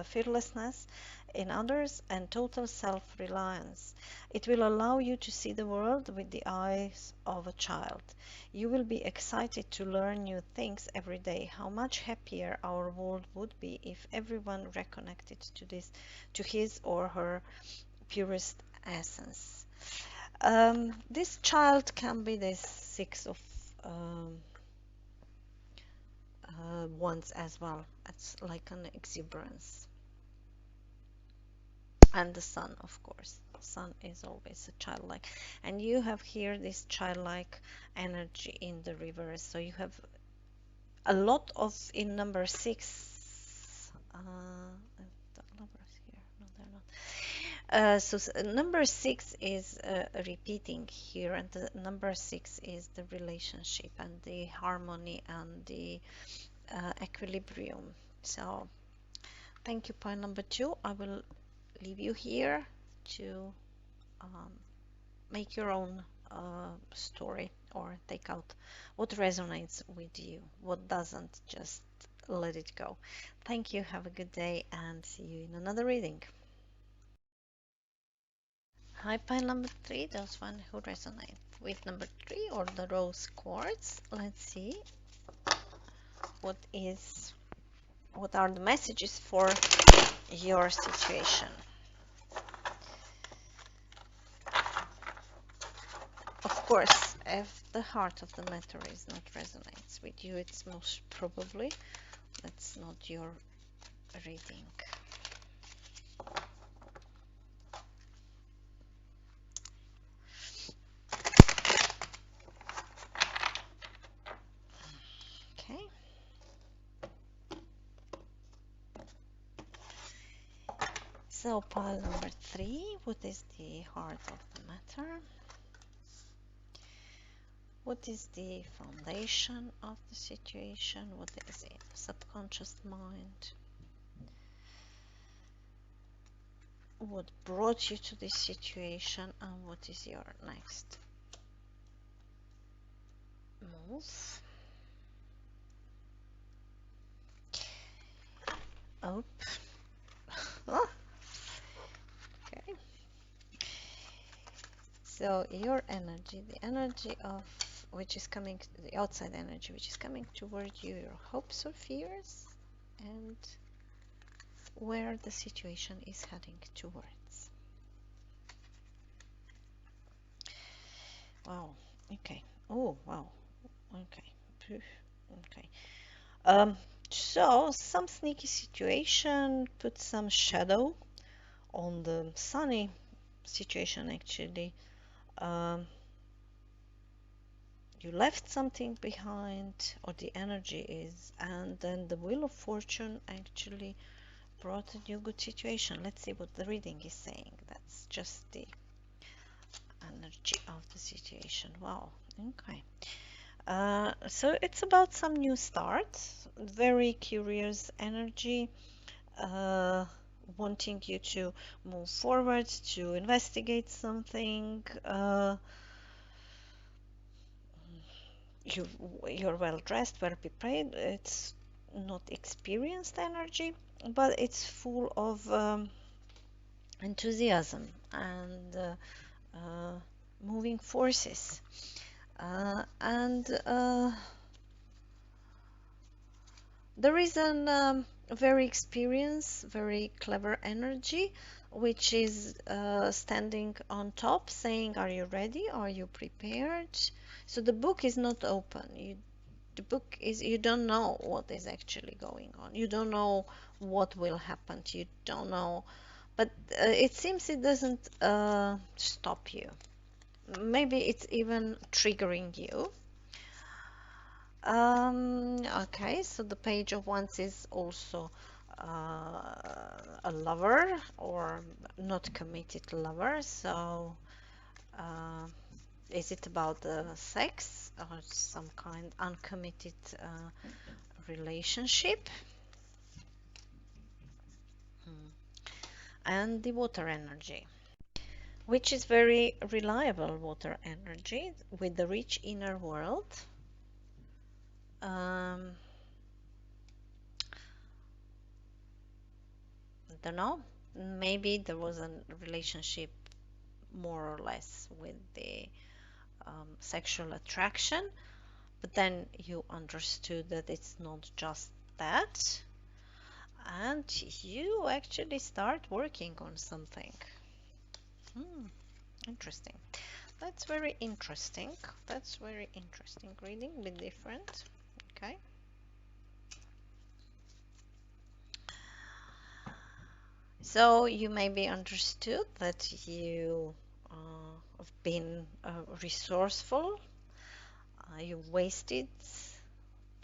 fearlessness in others, and total self-reliance. It will allow you to see the world with the eyes of a child. You will be excited to learn new things every day. How much happier our world would be if everyone reconnected to his or her purest essence. This child can be this Six of um, Wands as well. It's like an exuberance. And the sun, of course. Sun is always a childlike. And you have here this childlike energy in the reverse. So you have a lot of, in number 6, the numbers here, no, they're not. Number 6 is repeating here, and the number 6 is the relationship and the harmony and the equilibrium. So thank you, pile number 2. I will leave you here to make your own story, or take out what resonates with you, what doesn't. Just let it go. Thank you, have a good day, and see you in another reading. Hi, pile number 3, those one who resonate with number 3 or the rose quartz. Let's see what are the messages for your situation. Of course, if the heart of the matter is not resonates with you, it's most probably that's not your reading. Okay. So pile number 3, what is the heart of the matter? What is the foundation of the situation? What is it? Subconscious mind. What brought you to this situation, and what is your next move? Up. Oh. Okay. So your energy, the energy of which is coming, the outside energy which is coming toward you, your hopes or fears, and where the situation is heading towards. Wow. Okay. Oh, wow. Okay. Okay. So some sneaky situation put some shadow on the sunny situation, actually. You left something behind, or the energy is, and then the wheel of fortune actually brought a new good situation. Let's see what the reading is saying. That's just the energy of the situation. Wow. Okay. So it's about some new start, very curious energy, wanting you to move forward, to investigate something. You're well dressed, well prepared. It's not experienced energy, but it's full of enthusiasm and moving forces. And there is a very experienced, very clever energy which is standing on top, saying, are you ready? Are you prepared? So the book is not open. The book is, you don't know what is actually going on. You don't know what will happen. You don't know. But it seems it doesn't stop you. Maybe it's even triggering you. Okay, so the Page of Wands is also a lover, or not committed lover. So is it about sex or some kind uncommitted relationship? And the water energy, which is very reliable water energy with the rich inner world. don't know. Maybe there was a relationship more or less with the sexual attraction, but then you understood that it's not just that, and you actually start working on something. Interesting. That's very interesting. That's very interesting reading, a bit different. Okay. So you maybe understood that you have been resourceful, you wasted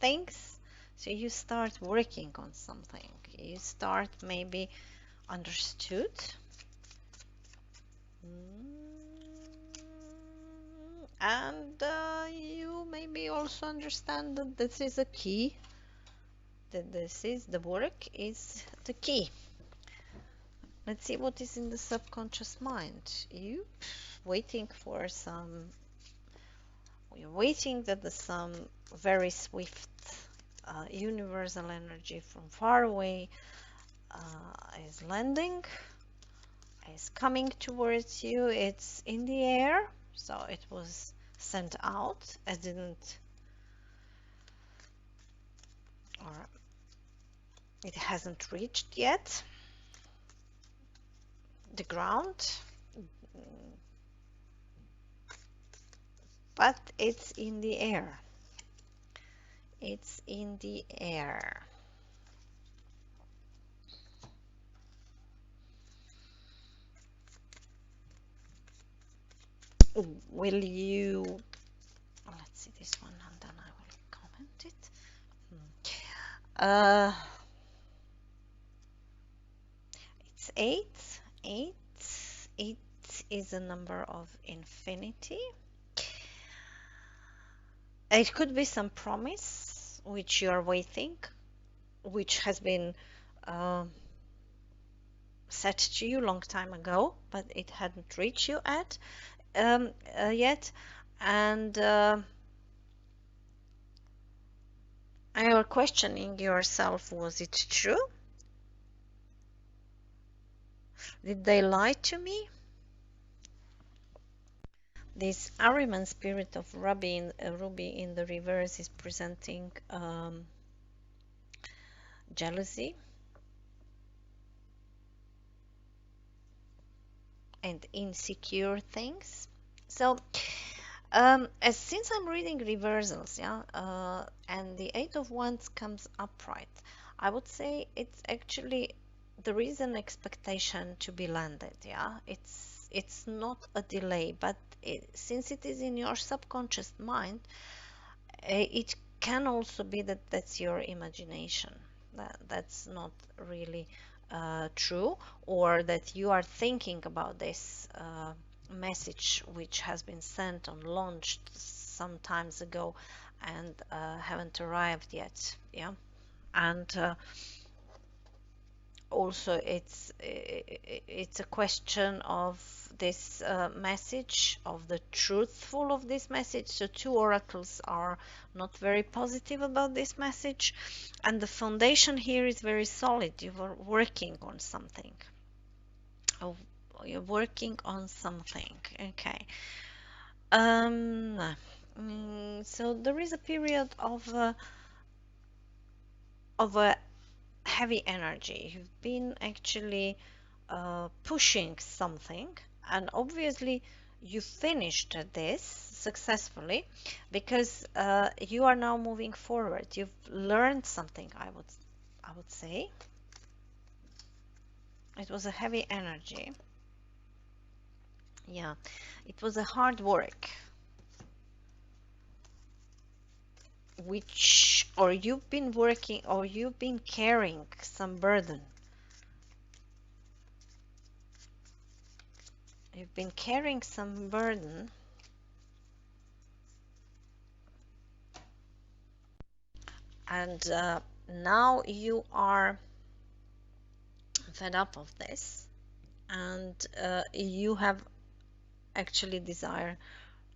things, so you start working on something. You start maybe understood. And you maybe also understand that this is a key, that this is the work is the key. Let's see what is in the subconscious mind. You're waiting that some very swift universal energy from far away is landing, is coming towards you. It's in the air, so it was sent out. It hasn't reached yet the ground, but it's in the air. It's in the air. Will you, let's see this one and then I will comment it. It's 8. 8. 8 is a number of infinity. It could be some promise which you are waiting, which has been set to you long time ago, but it hadn't reached you yet, and you are questioning yourself, was it true? Did they lie to me? This Ahriman spirit of Ruby in the reverse is presenting jealousy and insecure things. So since I'm reading reversals, and the Eight of Wands comes upright, I would say it's actually there is an expectation to be landed. It's not a delay, but since it is in your subconscious mind, it can also be that that's your imagination. That's not really true, or that you are thinking about this message which has been sent and launched some times ago and haven't arrived yet. And also it's a question of this message, of the truthful of this message. So two oracles are not very positive about this message, and the foundation here is very solid. You are working on something. You're working on something. Okay. So there is a period of a heavy energy. You've been actually pushing something, and obviously you finished this successfully, because you are now moving forward. You've learned something, I would say. It was a heavy energy. Yeah, it was a hard work, or you've been working, or you've been carrying some burden. You've been carrying some burden, and now you are fed up of this, and you have actually desire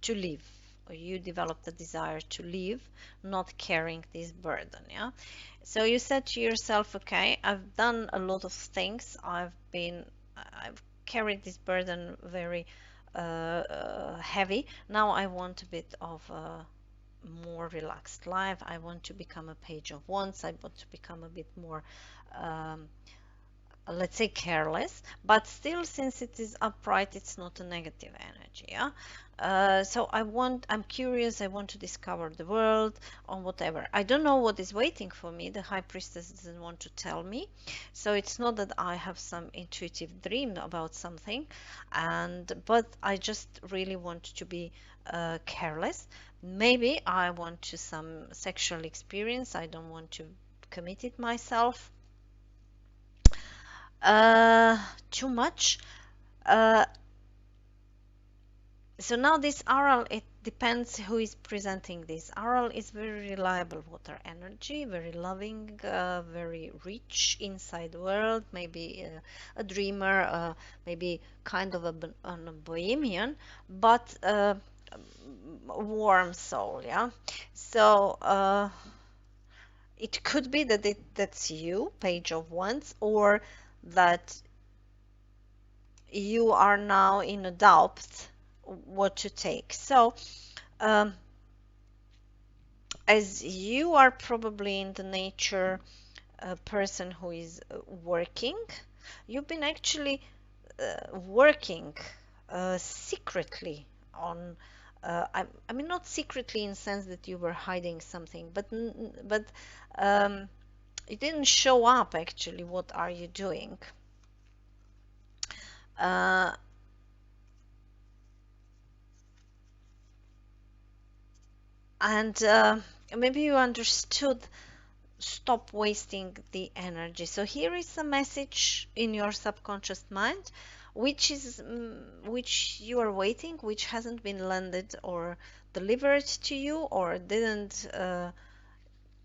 to leave or you develop the desire to live, not carrying this burden. Yeah. So you said to yourself, okay, I've done a lot of things. I've carried this burden very heavy. Now I want a bit of a more relaxed life. I want to become a page of wands. I want to become a bit more um, let's say careless, but still, since it is upright, it's not a negative energy. Yeah. So I'm curious, I want to discover the world on whatever. I don't know what is waiting for me. The high priestess doesn't want to tell me. So it's not that I have some intuitive dream about something, but I just really want to be careless. Maybe I want to some sexual experience. I don't want to commit it myself uh, too much. Uh, so now this Aral, it depends who is presenting this. Aral is very reliable water energy, very loving, very rich inside world, maybe a dreamer, maybe kind of a bohemian, but warm soul, yeah. So it could be that that's you, Page of Wands, or that you are now in a doubt what to take. So um, as you are probably in the nature a person who is working, you've been actually working secretly on I mean not secretly in the sense that you were hiding something, but it didn't show up actually. What are you doing? uh, and maybe you understood, stop wasting the energy. So here is a message in your subconscious mind which you are waiting, which hasn't been landed or delivered to you, or didn't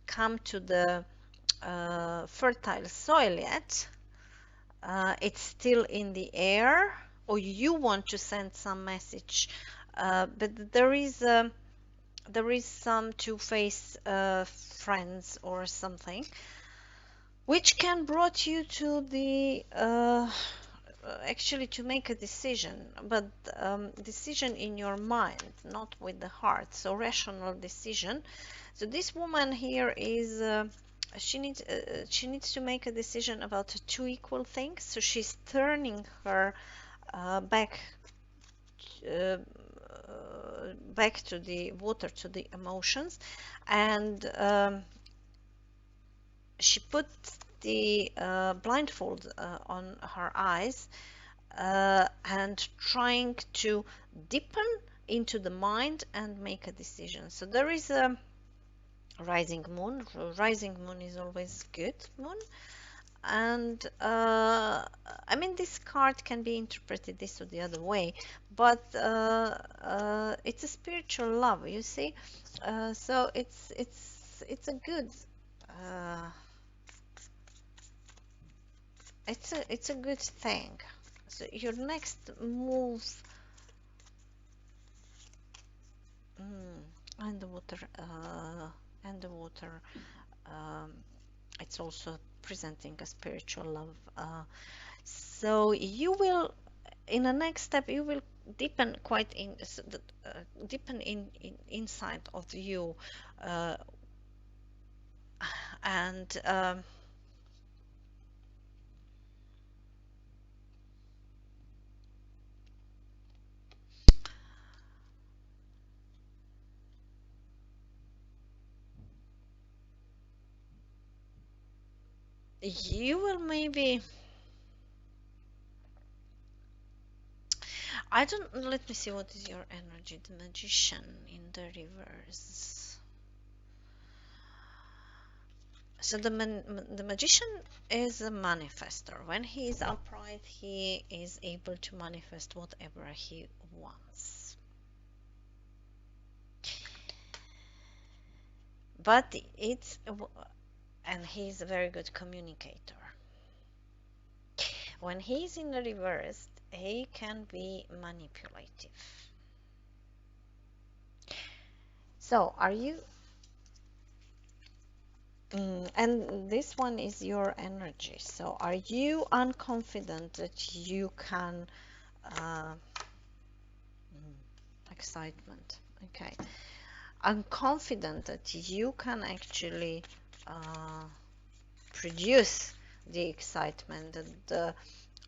come to the fertile soil yet. It's still in the air, or you want to send some message, but there is some two-faced friends or something which can brought you to the actually to make a decision, but decision in your mind, not with the heart. So rational decision. So this woman here is she needs to make a decision about two equal things. So she's turning her back uh, back to the water, to the emotions, and she put the blindfold on her eyes and trying to deepen into the mind and make a decision. So there is a rising moon. Rising moon is always good moon. And I mean, this card can be interpreted this or the other way, but it's a spiritual love, you see. So it's a good uh, it's a good thing. So your next move, mm, and the water, and the water. Um, it's also presenting a spiritual love. So you will, in the next step, you will deepen quite in, deepen in inside of you, uh, and you will maybe. I don't. Let me see. What is your energy? The Magician in the reverse. So the magician is a manifester. When he is upright, he is able to manifest whatever he wants. But and he's a very good communicator. When he's in the reverse, he can be manipulative. So are you, and this one is your energy. So are you unconfident that you can, uh, excitement? Okay. I'm confident that you can actually uh, produce the excitement, that the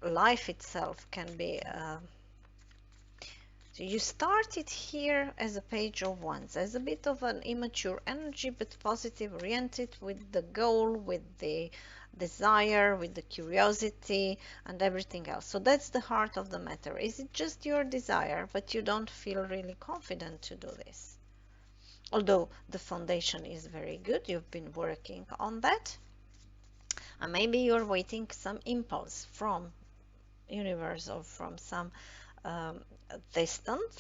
life itself can be. So you started here as a page of wands, as a bit of an immature energy, but positive oriented, with the goal, with the desire, with the curiosity and everything else. So that's the heart of the matter. Is it just your desire, but you don't feel really confident to do this? Although the foundation is very good, you've been working on that, and maybe you're waiting some impulse from universe or from some um, distant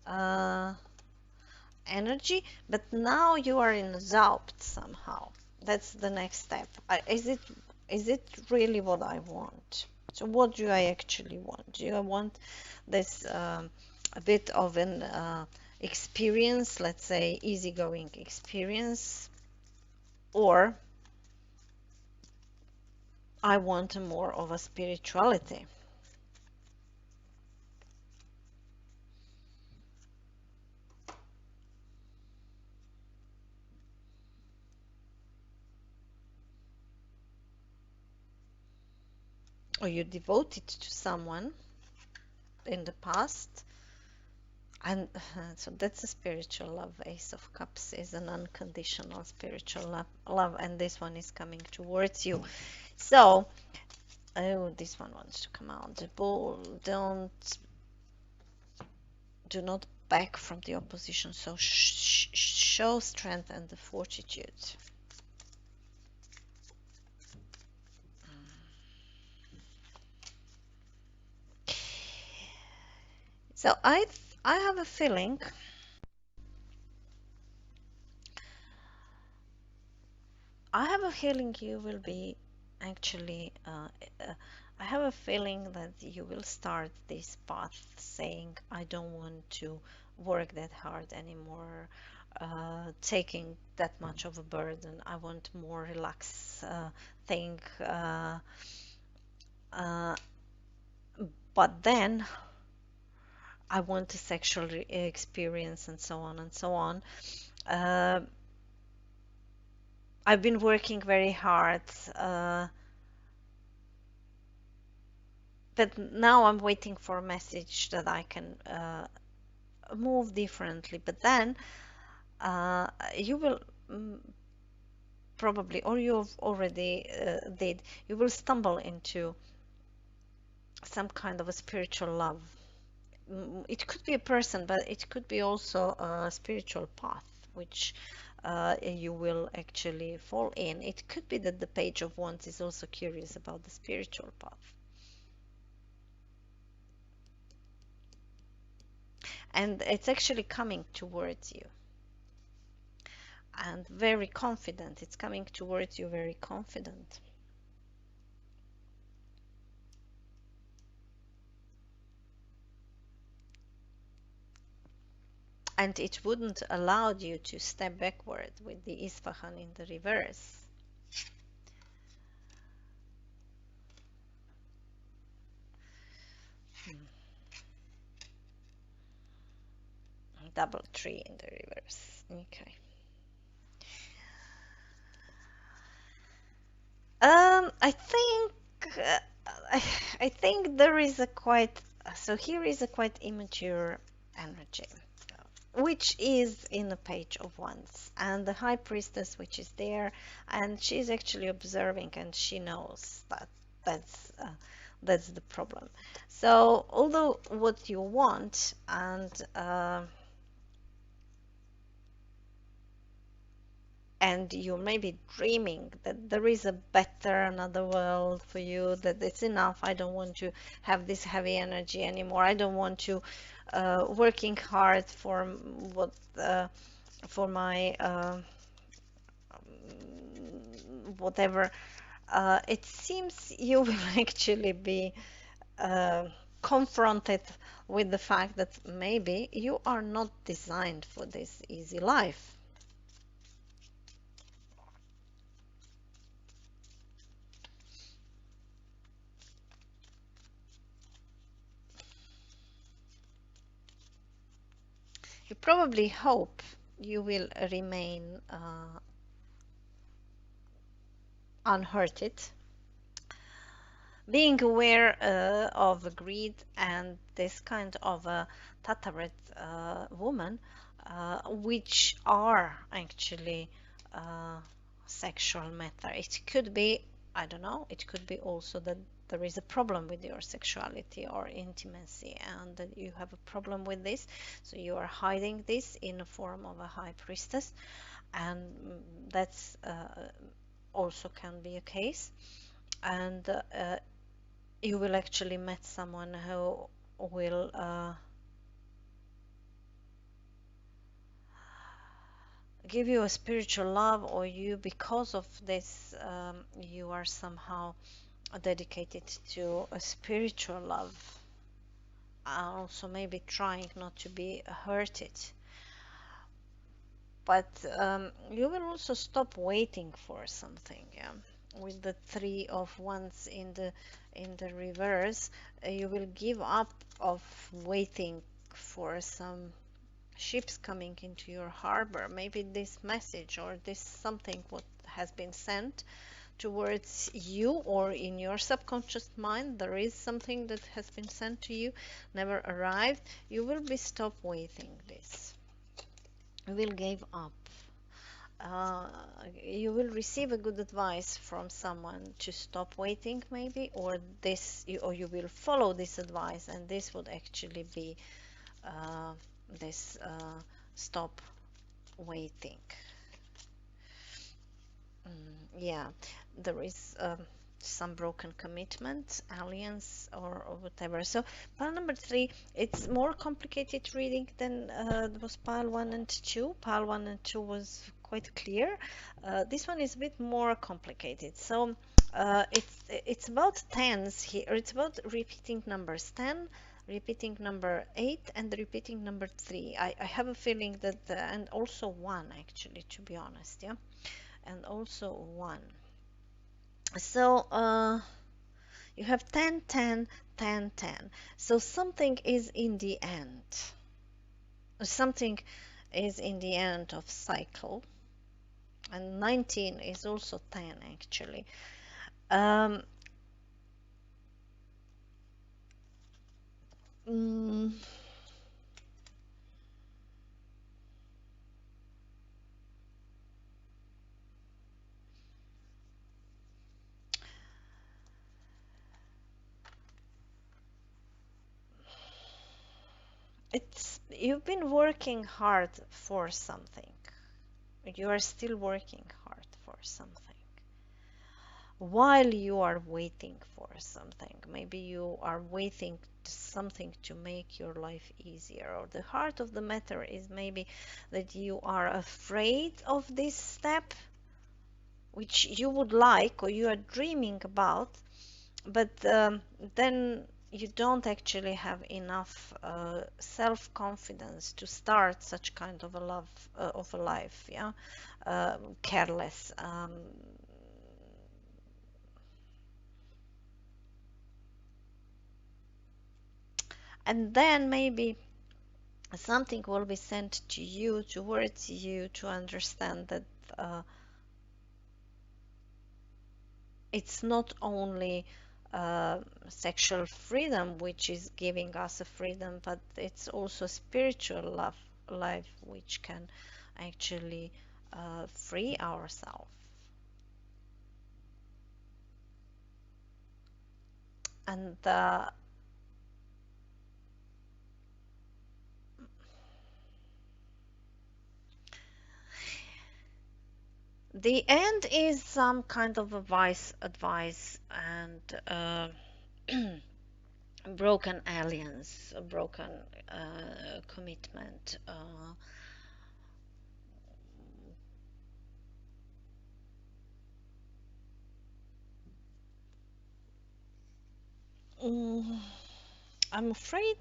uh, energy, but now you are in Zaupt somehow. That's the next step. Is it really what I want? So what do I actually want? Do I want this a bit of an experience, let's say easygoing experience, or I want a more of a spirituality? Or you devoted to someone in the past, and so that's a spiritual love. Ace of Cups is an unconditional spiritual love, and this one is coming towards you. So, oh, this one wants to come out. The bull, do not back from the opposition. So show strength and the fortitude. So I have a feeling. I have a feeling you will be actually. I have a feeling that you will start this path saying, I don't want to work that hard anymore, taking that much of a burden. I want more relaxed thing. Uh, but then I want a sexual experience and so on and so on. Uh, I've been working very hard. But now I'm waiting for a message that I can move differently. But then you will probably, or you've already did, you will stumble into some kind of a spiritual love. It could be a person, but it could be also a spiritual path, which you will actually fall in. It could be that the Page of Wands is also curious about the spiritual path. And it's actually coming towards you. And very confident. It's coming towards you very confident. And it wouldn't allow you to step backward with the Isfahan in the reverse. Double tree in the reverse. Okay. I think I think there is a quite, so here is a quite immature energy, which is in the Page of Wands, and the High Priestess, which is there, and she's actually observing, and she knows that that's that's the problem. So although what you want, and you may be dreaming that there is a better, another world for you, that it's enough, I don't want to have this heavy energy anymore, I don't want to working hard for what for my whatever. It seems you will actually be uh, confronted with the fact that maybe you are not designed for this easy life. You probably hope you will remain unhurted, being aware of greed and this kind of a Tataret woman, which are actually uh, sexual matter. It could be, I don't know, it could be also that there is a problem with your sexuality or intimacy and that you have a problem with this, so you are hiding this in the form of a high priestess, and that's also can be a case. And you will actually meet someone who will give you a spiritual love, or you, because of this, you are somehow dedicated to a spiritual love, also maybe trying not to be hurted. But you will also stop waiting for something, yeah. With the Three of Wands in the reverse, you will give up of waiting for some ships coming into your harbor. Maybe this message or this something what has been sent towards you, or in your subconscious mind there is something that has been sent to you, never arrived. You will be stop waiting this. You will give up. uh, you will receive a good advice from someone to stop waiting, maybe, or or you will follow this advice, and this would actually be uh, this stop waiting. Yeah, there is some broken commitment, alliance, or whatever. So pile number three, it's more complicated reading than was pile one and two. Pile one and two was quite clear. This one is a bit more complicated. So it's about tens here. It's about repeating numbers 10, repeating number 8, and repeating number 3. I have a feeling that and also 1, actually, to be honest, yeah, and also 1. So you have 10, 10, 10, 10. So something is in the end. Something is in the end of cycle. And 19 is also 10, actually. Um, mm, it's you've been working hard for something. You are still working hard for something. While you are waiting for something, maybe you are waiting something to make your life easier, or the heart of the matter is maybe that you are afraid of this step which you would like or you are dreaming about, but then you don't actually have enough self-confidence to start such kind of a love of a life, yeah. Careless, and then maybe something will be sent to you, towards you, to understand that uh, it's not only sexual freedom which is giving us a freedom, but it's also spiritual life which can actually free ourselves. And the end is some kind of advice and broken alliance, a broken commitment. Mm, I'm afraid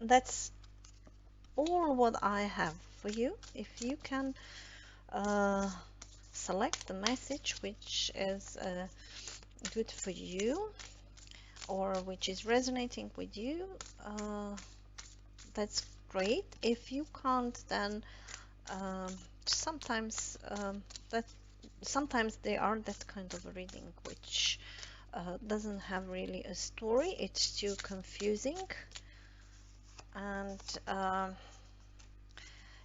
that's all what I have for you. If you can select the message which is good for you or which is resonating with you, that's great. If you can't, then um, sometimes that sometimes they are that kind of a reading which doesn't have really a story. It's too confusing. And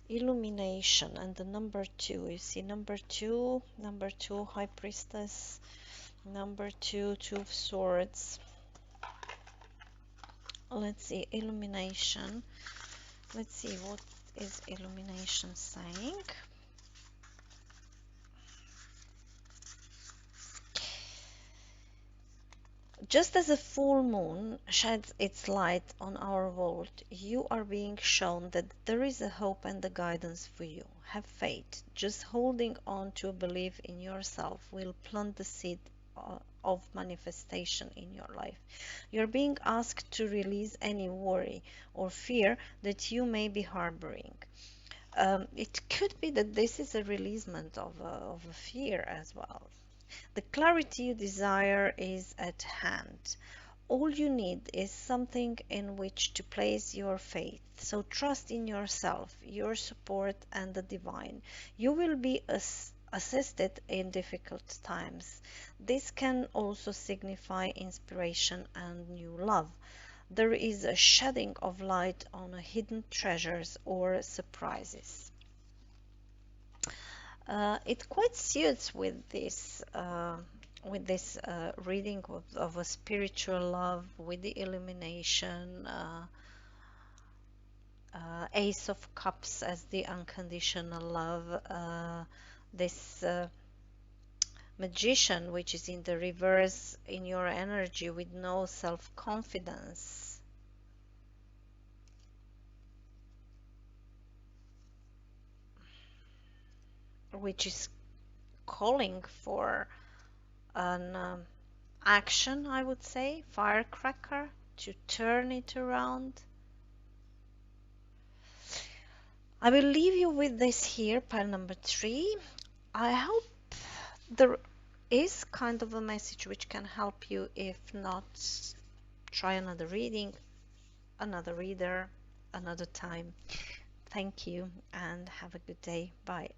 illumination and the number 2, you see number 2, High Priestess, number 2, Two of Swords. Let's see, illumination. Let's see what is illumination saying. Just as a full moon sheds its light on our world, you are being shown that there is a hope and a guidance for you. Have faith. Just holding on to a belief in yourself will plant the seed of manifestation in your life. You're being asked to release any worry or fear that you may be harboring. It could be that this is a releasement of a fear as well. The clarity you desire is at hand. All you need is something in which to place your faith. So trust in yourself, your support, and the divine. You will be assisted in difficult times. This can also signify inspiration and new love. There is a shedding of light on hidden treasures or surprises. It quite suits with this reading of a spiritual love with the illumination, Ace of Cups as the unconditional love, this Magician, which is in the reverse in your energy with no self-confidence. Which is calling for an action, I would say, firecracker, to turn it around. I will leave you with this here, pile number 3. I hope there is kind of a message which can help you. If not, try another reading, another reader, another time. Thank you and have a good day. Bye.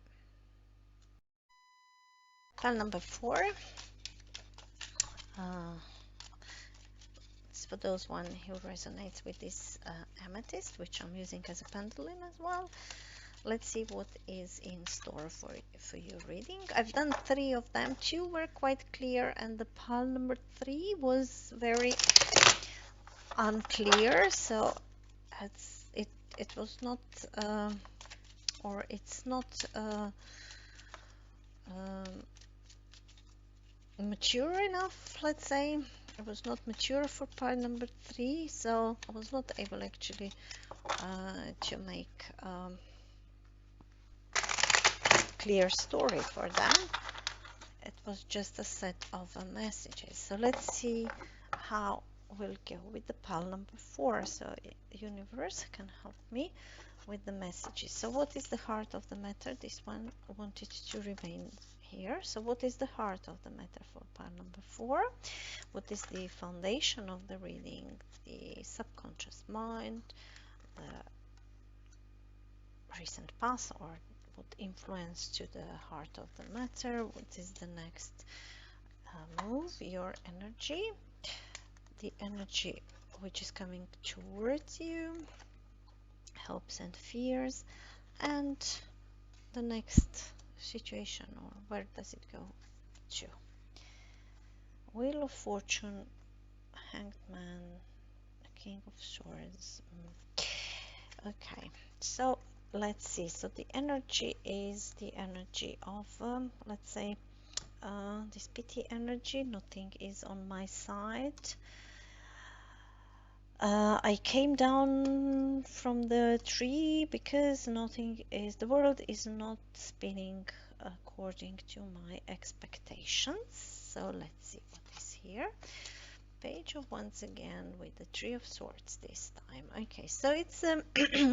Pile number 4. It's for those one who resonates with this amethyst, which I'm using as a pendulum as well. Let's see what is in store for your reading. I've done 3 of them. 2 were quite clear, and the pile number 3 was very unclear. So it was not, or it's not mature enough. Let's say it was not mature for pile number 3, so I was not able actually to make clear story for them. It was just a set of messages. So let's see how we'll go with the pile number 4. So universe can help me with the messages. So what is the heart of the matter? This one wanted to remain here. So what is the heart of the matter for pile number 4? What is the foundation of the reading? The subconscious mind, the recent past, or what influence to the heart of the matter? What is the next move? Your energy, the energy which is coming towards you, hopes and fears, and the next situation, or where does it go to? Wheel of Fortune, Hanged Man, King of Swords. Okay, so let's see. So the energy is the energy of let's say this pity energy. Nothing is on my side. I came down from the tree because the world is not spinning according to my expectations. So let's see what is here. Page of Wands again with the Three of Swords this time. Okay, so it's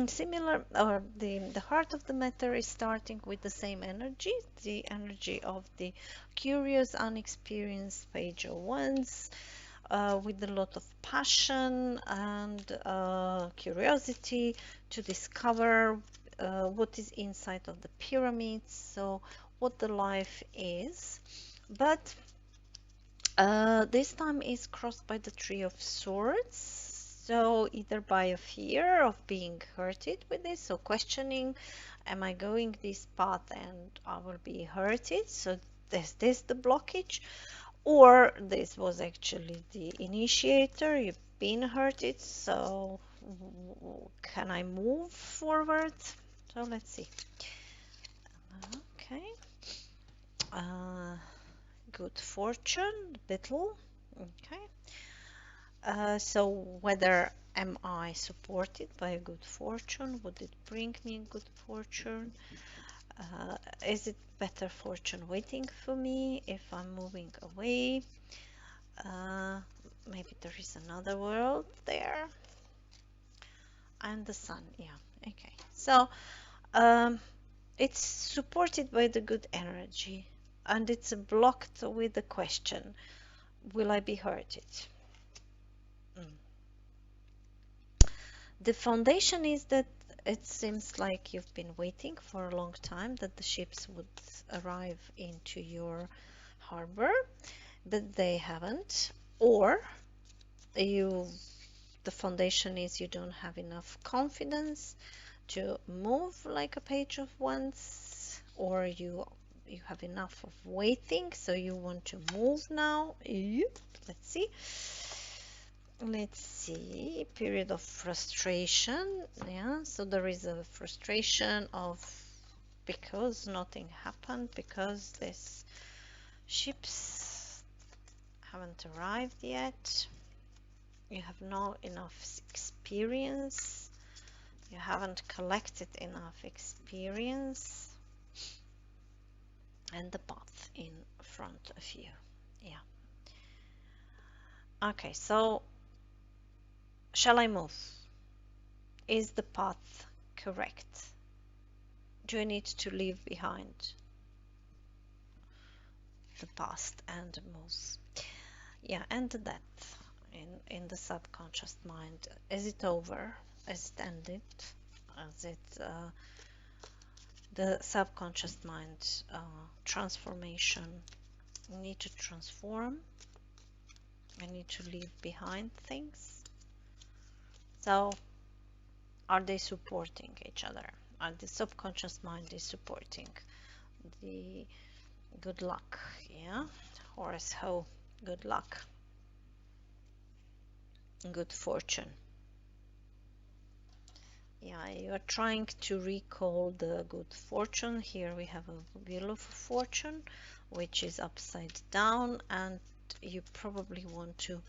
similar, or the heart of the matter is starting with the same energy, the energy of the curious, unexperienced Page of Wands, with a lot of passion and curiosity to discover what is inside of the pyramids, so what the life is. But this time is crossed by the Three of Swords, so either by a fear of being hurted with this, so questioning, am I going this path and I will be hurted, so is this the blockage, or this was actually the initiator, you've been hurted, so can I move forward? So let's see. Okay. Good fortune, Beetle. Okay. So whether am I supported by a good fortune? Would it bring me good fortune? Is it better fortune waiting for me if I'm moving away? Maybe there is another world there. And the sun, yeah. Okay. So it's supported by the good energy, and it's blocked with the question, will I be hurted? The foundation is that it seems like you've been waiting for a long time that the ships would arrive into your harbor, but they haven't. Or the foundation is you don't have enough confidence to move like a Page of Wands, or you have enough of waiting, so you want to move now. Let's see, period of frustration. Yeah, so there is a frustration of because nothing happened, because these ships haven't arrived yet. You have not enough experience, you haven't collected enough experience, and the path in front of you. Yeah. Okay, so shall I move? Is the path correct? Do I need to leave behind the past and move? Yeah, and the death in the subconscious mind. Is it over? Is it ended? Is it the subconscious mind transformation? I need to transform. I need to leave behind things. So are they supporting each other? Are the subconscious mind is supporting the good luck? Yeah, Horus Ho, good luck, good fortune. Yeah, you are trying to recall the good fortune. Here we have a wheel of fortune, which is upside down, and you probably want to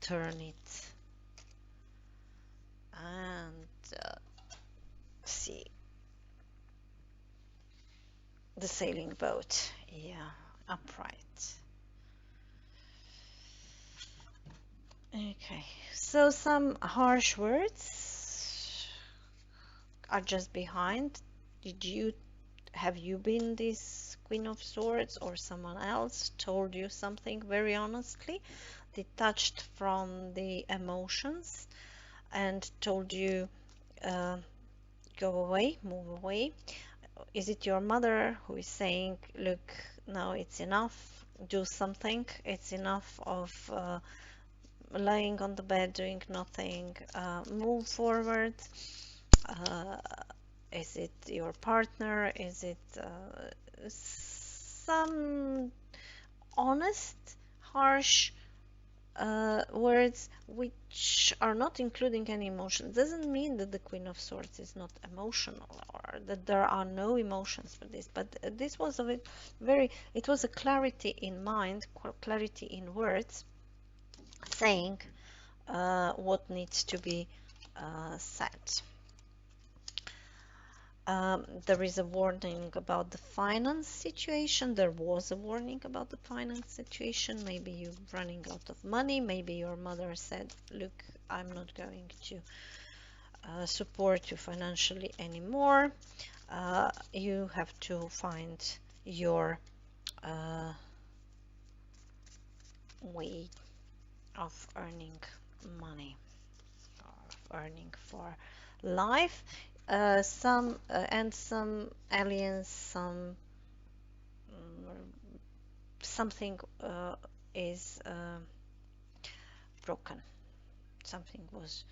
turn it and see the sailing boat. Yeah, upright. Okay, so some harsh words are just behind. Have you been this Queen of Swords, or someone else told you something very honestly, detached from the emotions, and told you go away, move away? Is it your mother who is saying, look, now it's enough, do something, it's enough of lying on the bed doing nothing, move forward? Is it your partner? Is it some honest, harsh words which are not including any emotion? Doesn't mean that the Queen of Swords is not emotional, or that there are no emotions for this, but this was it was a clarity in mind, clarity in words, saying what needs to be said. There is a warning about the finance situation. There was a warning about the finance situation. Maybe you're running out of money. Maybe your mother said, look, I'm not going to support you financially anymore. You have to find your way of earning money, or of earning for life. Some aliens, something is broken. Something was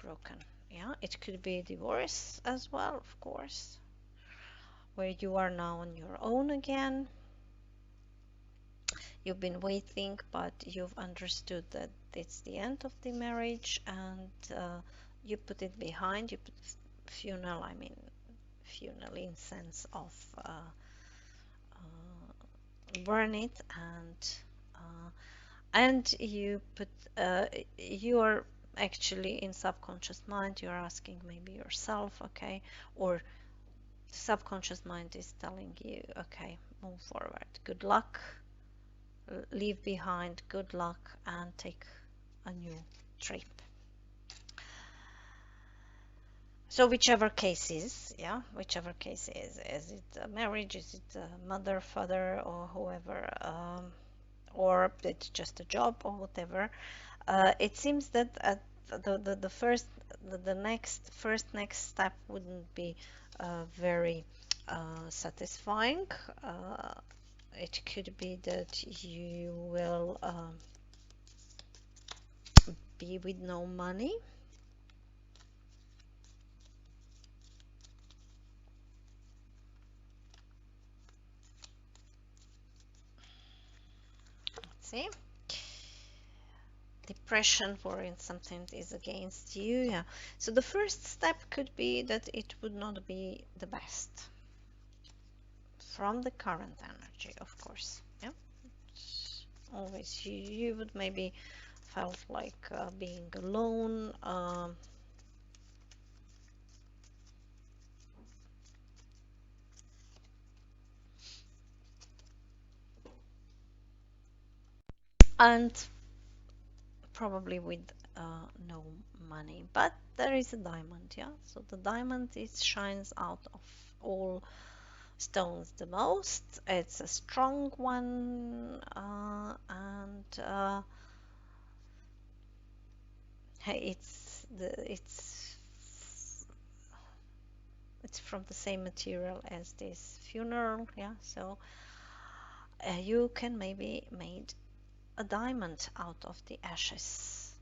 broken. Yeah, it could be divorce as well, of course, where you are now on your own again. You've been waiting, but you've understood that it's the end of the marriage, and you put it behind. You put funeral, funeral incense of burn it, and you put you are actually in subconscious mind. You're asking maybe yourself, okay, or subconscious mind is telling you, okay, move forward, good luck, leave behind good luck, and take a new trip. So whichever case is, yeah, whichever case is it a marriage, is it a mother, father, or whoever, or it's just a job or whatever, it seems that the first, the next step wouldn't be very satisfying. It could be that you will be with no money. Let's see. Depression, worrying something is against you. Yeah. So the first step could be that it would not be the best from the current energy, of course. Yeah. Always you would maybe felt like being alone. And probably with no money, but there is a diamond. Yeah, so the diamond is shines out of all stones the most. It's a strong one, and it's from the same material as this funeral. Yeah, so you can maybe made a diamond out of the ashes.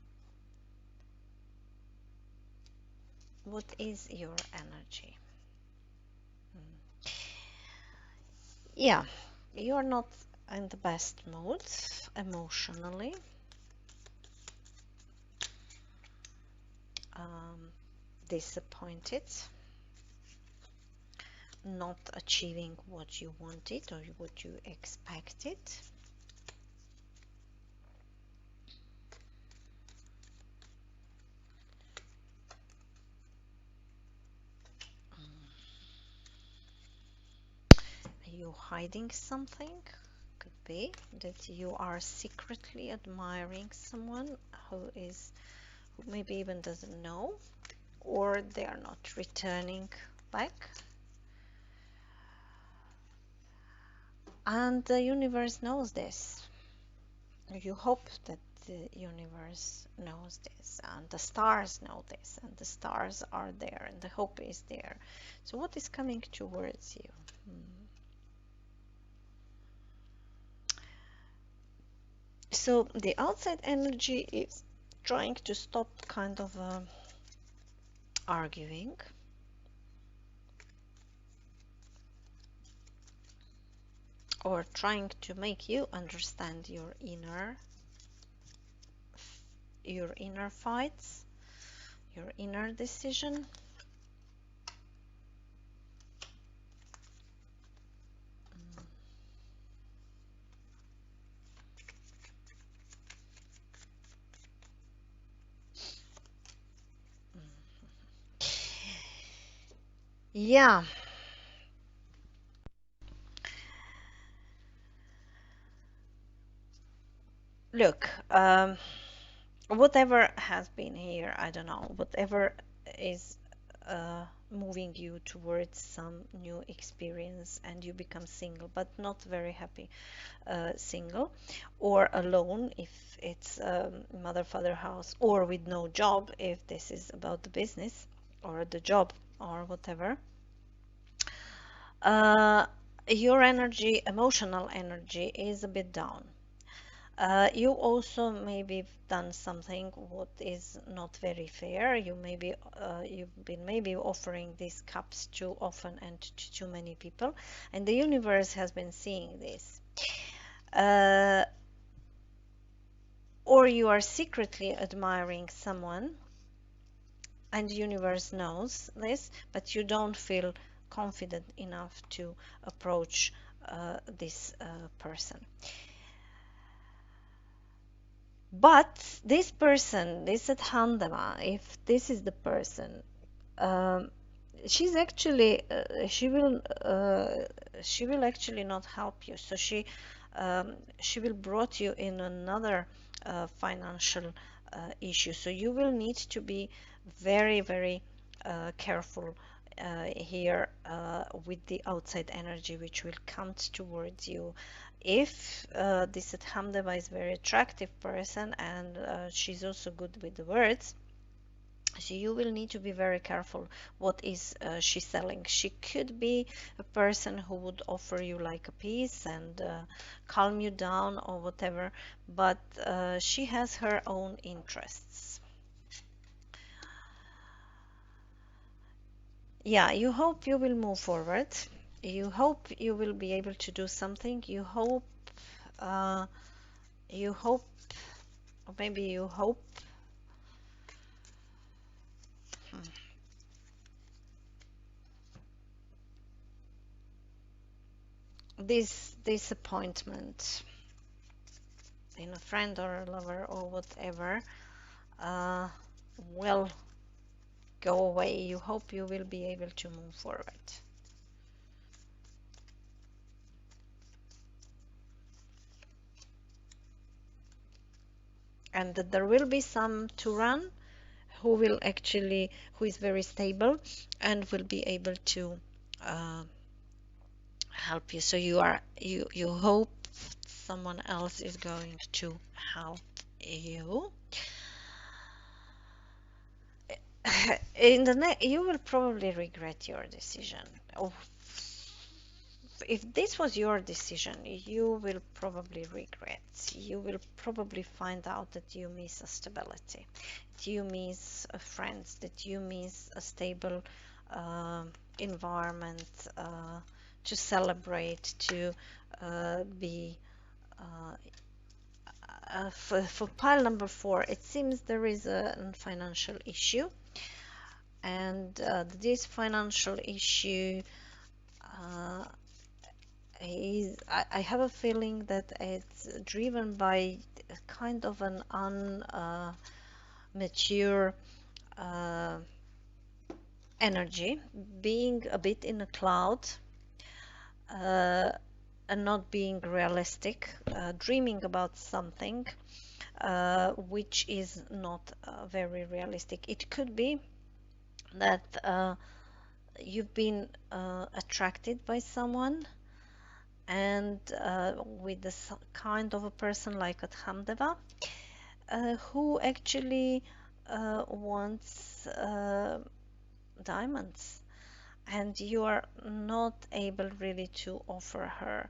What is your energy? Yeah, you're not in the best mood emotionally. Disappointed, not achieving what you wanted or what you expected. Are you hiding something? Could be that you are secretly admiring someone who maybe even doesn't know, or they are not returning back. And the universe knows this. You hope that the universe knows this, and the stars know this, and the stars are there, and the hope is there. So what is coming towards you? So the outside energy is trying to stop kind of arguing, or trying to make you understand your inner fights, your inner decision. Yeah, look, whatever has been here, I don't know, whatever is moving you towards some new experience and you become single, but not very happy single, or alone if it's mother father house, or with no job if this is about the business or the job or whatever. uh, your energy, emotional energy, is a bit down. You also maybe done something what is not very fair. You've been maybe offering these cups too often and to too many people, and the universe has been seeing this. Uh, or you are secretly admiring someone, and the universe knows this, but you don't feel confident enough to approach this person. But this person, this Adhandava, if this is the person, um, she's actually she will actually not help you. So she will brought you in another financial issue. So you will need to be very, very careful here with the outside energy which will come towards you. If this Hamdeva is a very attractive person, and she's also good with the words, so you will need to be very careful what is she selling. She could be a person who would offer you like a piece and calm you down or whatever, but she has her own interests. Yeah, you hope you will move forward. You hope you will be able to do something. Uh, you hope, or maybe you hope. Hmm. This disappointment in a friend or a lover or whatever uh, will go away. You hope you will be able to move forward. And that there will be some to run who is very stable and will be able to uh, help you. So you hope someone else is going to help you. In the next, you will probably regret your decision. Oh, if this was your decision, you will probably regret. You will probably find out that you miss a stability, that you miss a friends, that you miss a stable environment to celebrate, to be. Uh, for pile number 4, it seems there is a financial issue, and this financial issue uh, I have a feeling that it's driven by a kind of an unmature uh, energy, being a bit in a cloud, uh, and not being realistic, dreaming about something which is not very realistic. It could be that you've been attracted by someone, and with this kind of a person like at Hamdeva, who actually wants diamonds, and you are not able really to offer her.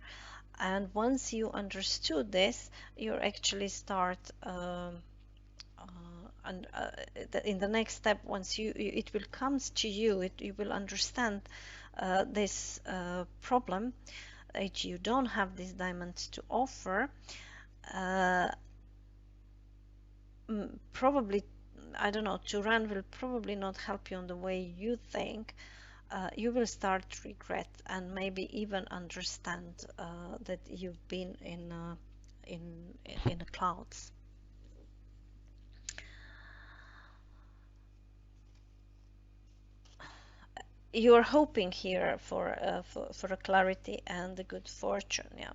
And once you understood this, you actually start and in the next step, once it will comes to you, you will understand this problem, that you don't have these diamonds to offer. uh, Probably, I don't know, Turan will probably not help you in the way you think. You will start to regret and maybe even understand that you've been in in the clouds. you're hoping here for a clarity and a good fortune. Yeah.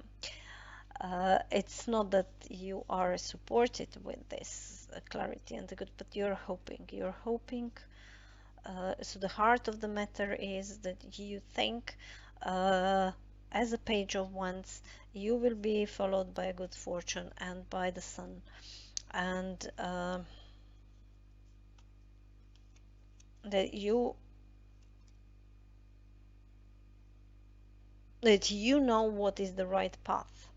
It's not that you are supported with this clarity and the good, but you're hoping. You're hoping. So the heart of the matter is that you think, as a Page of Wands, you will be followed by a good fortune and by the sun, and that you know what is the right path,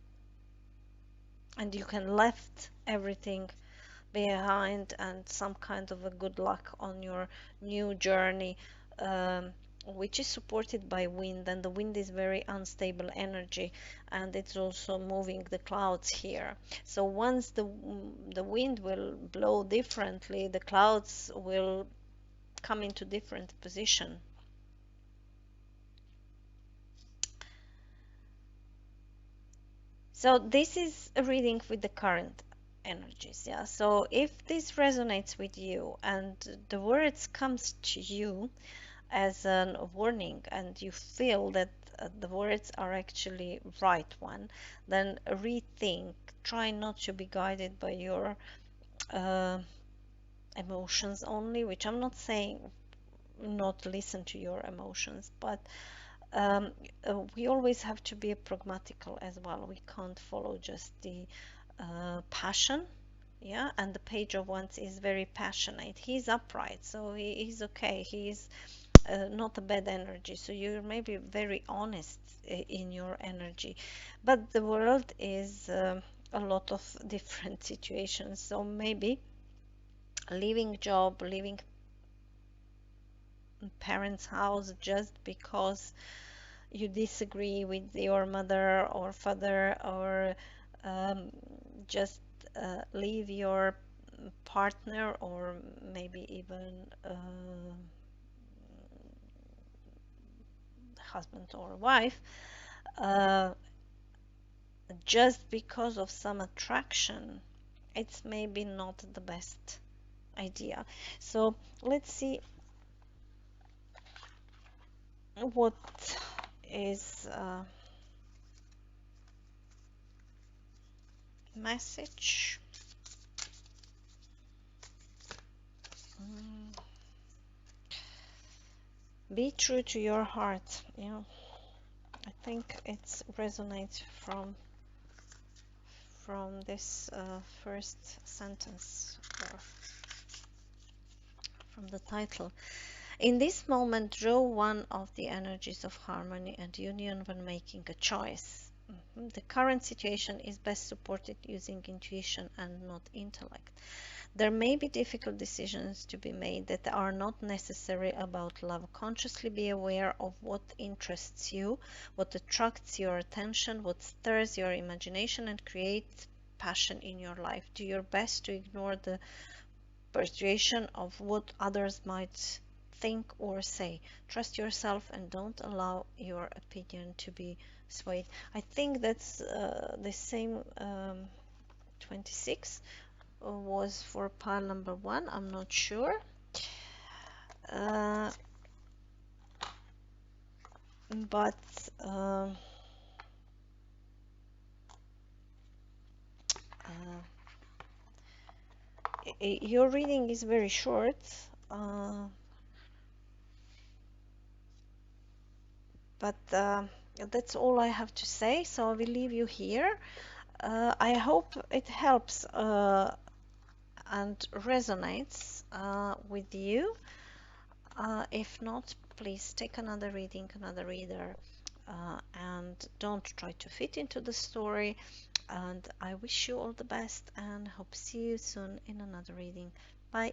and you can left everything behind and some kind of a good luck on your new journey, which is supported by wind, and the wind is very unstable energy, and it's also moving the clouds here. So once the wind will blow differently, the clouds will come into different position. So this is a reading with the current energies. Yeah, so if this resonates with you and the words comes to you as a warning, and you feel that the words are actually right one, then rethink. Try not to be guided by your uh, emotions only, which I'm not saying not listen to your emotions, but um, we always have to be pragmatical as well. We can't follow just the passion. Yeah, and the Page of Wands is very passionate. He's upright, so he's okay. He's not a bad energy. So you're maybe very honest in your energy, but the world is a lot of different situations. So maybe leaving job, leaving parents' house just because you disagree with your mother or father, or um, just leave your partner, or maybe even husband or wife, uh, just because of some attraction. It's maybe not the best idea. So let's see what is message. Mm, Be true to your heart. Yeah, I think it resonates from this first sentence, or from the title. In this moment, draw one of the energies of harmony and union when making a choice. The current situation is best supported using intuition and not intellect. There may be difficult decisions to be made that are not necessary about love. Consciously be aware of what interests you, what attracts your attention, what stirs your imagination and creates passion in your life. Do your best to ignore the persuasion of what others might think or say. Trust yourself and don't allow your opinion to be swayed. I think that's the same 26 was for pile number 1. I'm not sure. Uh, but your reading is very short. Uh, but that's all I have to say, so I will leave you here. I hope it helps and resonates with you. If not, please take another reading, another reader, and don't try to fit into the story. And I wish you all the best and hope to see you soon in another reading. Bye.